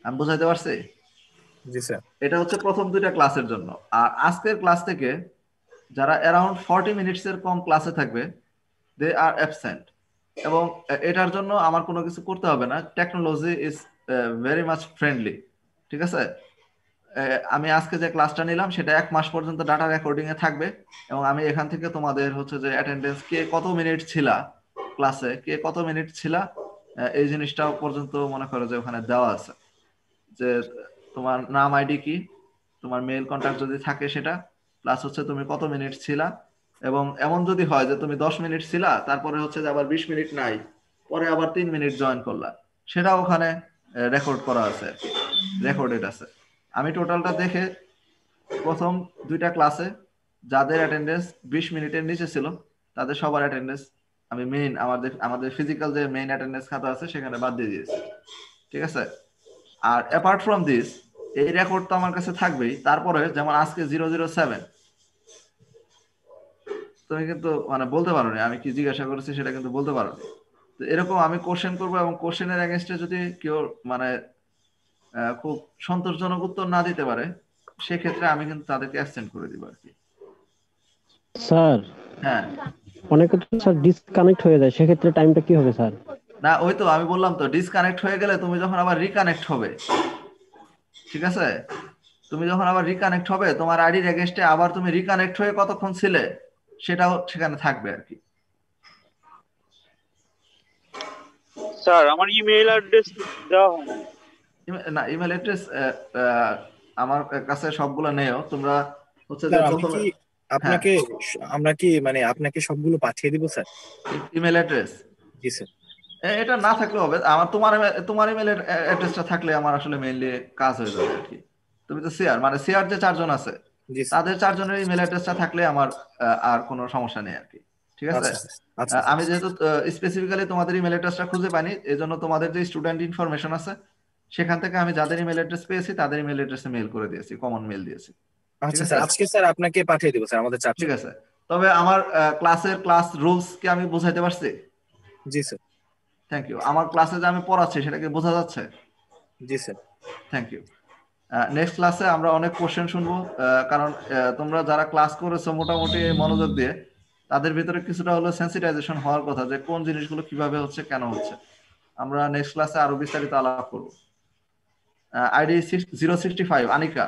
আমি বুঝাইতে পারছি? জি স্যার। এটা হচ্ছে প্রথম দুইটা ক্লাসের জন্য। আর আজকের ক্লাস থেকে যারা অ্যারাউন্ড 40 মিনিটস এর কম ক্লাসে থাকবে, দে আর অ্যাবসেন্ট। এবং এটার জন্য আমার কোনো কিছু করতে হবে না, technology is very much friendly. ঠিক আছে, আমি আজকে যে ক্লাসটা নিলাম সেটা 1 মাস পর্যন্ত ডাটা রেকর্ডিং এ থাকবে এবং আমি এখান থেকে তোমাদের হচ্ছে যে অ্যাটেন্ডেন্স, কে কত মিনিট ছিলা ক্লাসে, কে কত মিনিট ছিলা, এই জিনিসটা পর্যন্ত মনে করো যে ওখানে দেওয়া আছে। যে তোমার নাম, আইডি কি, তোমার মেইল কন্টাক্ট যদি থাকে সেটা, প্লাস হচ্ছে তুমি কত মিনিট ছিলা। এবং এমন যদি হয় যে তুমি 10 মিনিট ছিলা, তারপরে হচ্ছে যে আবার 20 মিনিট নাই, পরে আবার 3 মিনিট জয়েন করলা, সেটা ওখানে রেকর্ড করা আছে, রেকর্ডেড আছে। আমি টোটালটা দেখে প্রথম দুইটা ক্লাসে যাদের অ্যাটেন্ডেন্স 20 মিনিটের নিচে ছিল তাদের সবার অ্যাটেন্ডেন্স আমি আমাদের ফিজিক্যাল যে মেইন অ্যাটেন্ডেন্স খাতা আছে সেখানে বাদ দিয়ে দিয়েছি। ঠিক আছে, আর অ্যাপার্ট ফ্রম দিস এই রেকর্ড তো আমার কাছে থাকবেই। তারপরে যেমন আজকে 007, তুমি কিন্তু মানে বলতে পারো না আমি কি জিজ্ঞাসা করেছি সেটা কিন্তু বলতে পারো না। তো এরকম আমি কোশ্চেন করবো এবং কোশ্চেনের এগেনস্টে যদি কেউ মানে খুব সন্তোষজনক উত্তর না দিতে পারে, সেক্ষেত্রে আমি কিন্তু তাদেরকে অ্যাবসেন্ট করে দিব আর কি। স্যার হ্যাঁ, অনেকে তো স্যার ডিসকানেক্ট হয়ে যায়, সেক্ষেত্রে টাইমটা কি হবে স্যার? না ওই তো আমি বললাম তো, ডিসকানেক্ট হয়ে গেলে তুমি যখন আবার রিকানেক্ট হবে, ঠিক আছে, তুমি যখন আবার রিকানেক্ট হবে তোমার আইডির এগেনস্টে আবার তুমি রিকানেক্ট হয়ে কতক্ষণ ছিলে সেটাও সেখানে থাকবে আর কি। স্যার আমার ইমেল অ্যাড্রেস দেওয়া হয় না, ইমেল অ্যাড্রেস আমার কাছে সবগুলো নেও তোমরা হচ্ছে যে স্যার আমি প্রথমে। কি হ্যাঁ, আপনাকে আমরা কি মানে আপনাকে সবগুলো পাঠিয়ে দিব স্যার? ইমেল অ্যাড্রেস জি স্যার। এটা না থাকলে হবে, আমার তোমার ইমেলের অ্যাড্রেসটা থাকলে আমার আসলে মেইনলি কাজ হয়ে যাবে আর কি। তুমি তো শেয়ার মানে শেয়ার যে 4 জন আছে জি স্যার। তাদের 4 জনের ইমেল অ্যাড্রেসটা থাকলে আমার আর কোনো সমস্যা নেই আর কি। ঠিক আছে, আচ্ছা আচ্ছা আমি যেহেতু স্পেসিফিক্যালি তোমাদের ইমেল অ্যাড্রেসটা খুঁজে পাইনি, এজন্য তোমাদের যে স্টুডেন্ট ইনফরমেশন আছে সেখান থেকে আমি যাদের ইমেল অ্যাড্রেস পেয়েছি তাদের ইমেল অ্যাড্রেসে মেইল করে দিয়েছি, কমন মেইল দিয়েছি। আচ্ছা স্যার, আজকে স্যার আপনাকে পাঠিয়ে দিব স্যার আমাদের চার্জ। ঠিক আছে, তবে আমার ক্লাস রুলস কি আমি বোঝাইতে পারছি? জি স্যার। Thank you. আমার ক্লাসে যে আমি পড়াচ্ছি সেটা কি বোঝা যাচ্ছে? জি স্যার। Thank you. নেক্সট ক্লাসে আমরা অনেক কোশ্চেন শুনবো, কারণ তোমরা যারা ক্লাস করেছো মোটামুটি মনোযোগ দিয়ে, তাদের ভিতরে কিছুটা হলো সেন্সিটাইজেশন হওয়ার কথা যে কোন জিনিসগুলো কিভাবে হচ্ছে, কেন হচ্ছে। আমরা নেক্সট ক্লাসে আরো বিস্তারিত আলাপ করবো। আইডি 065 আনিকা।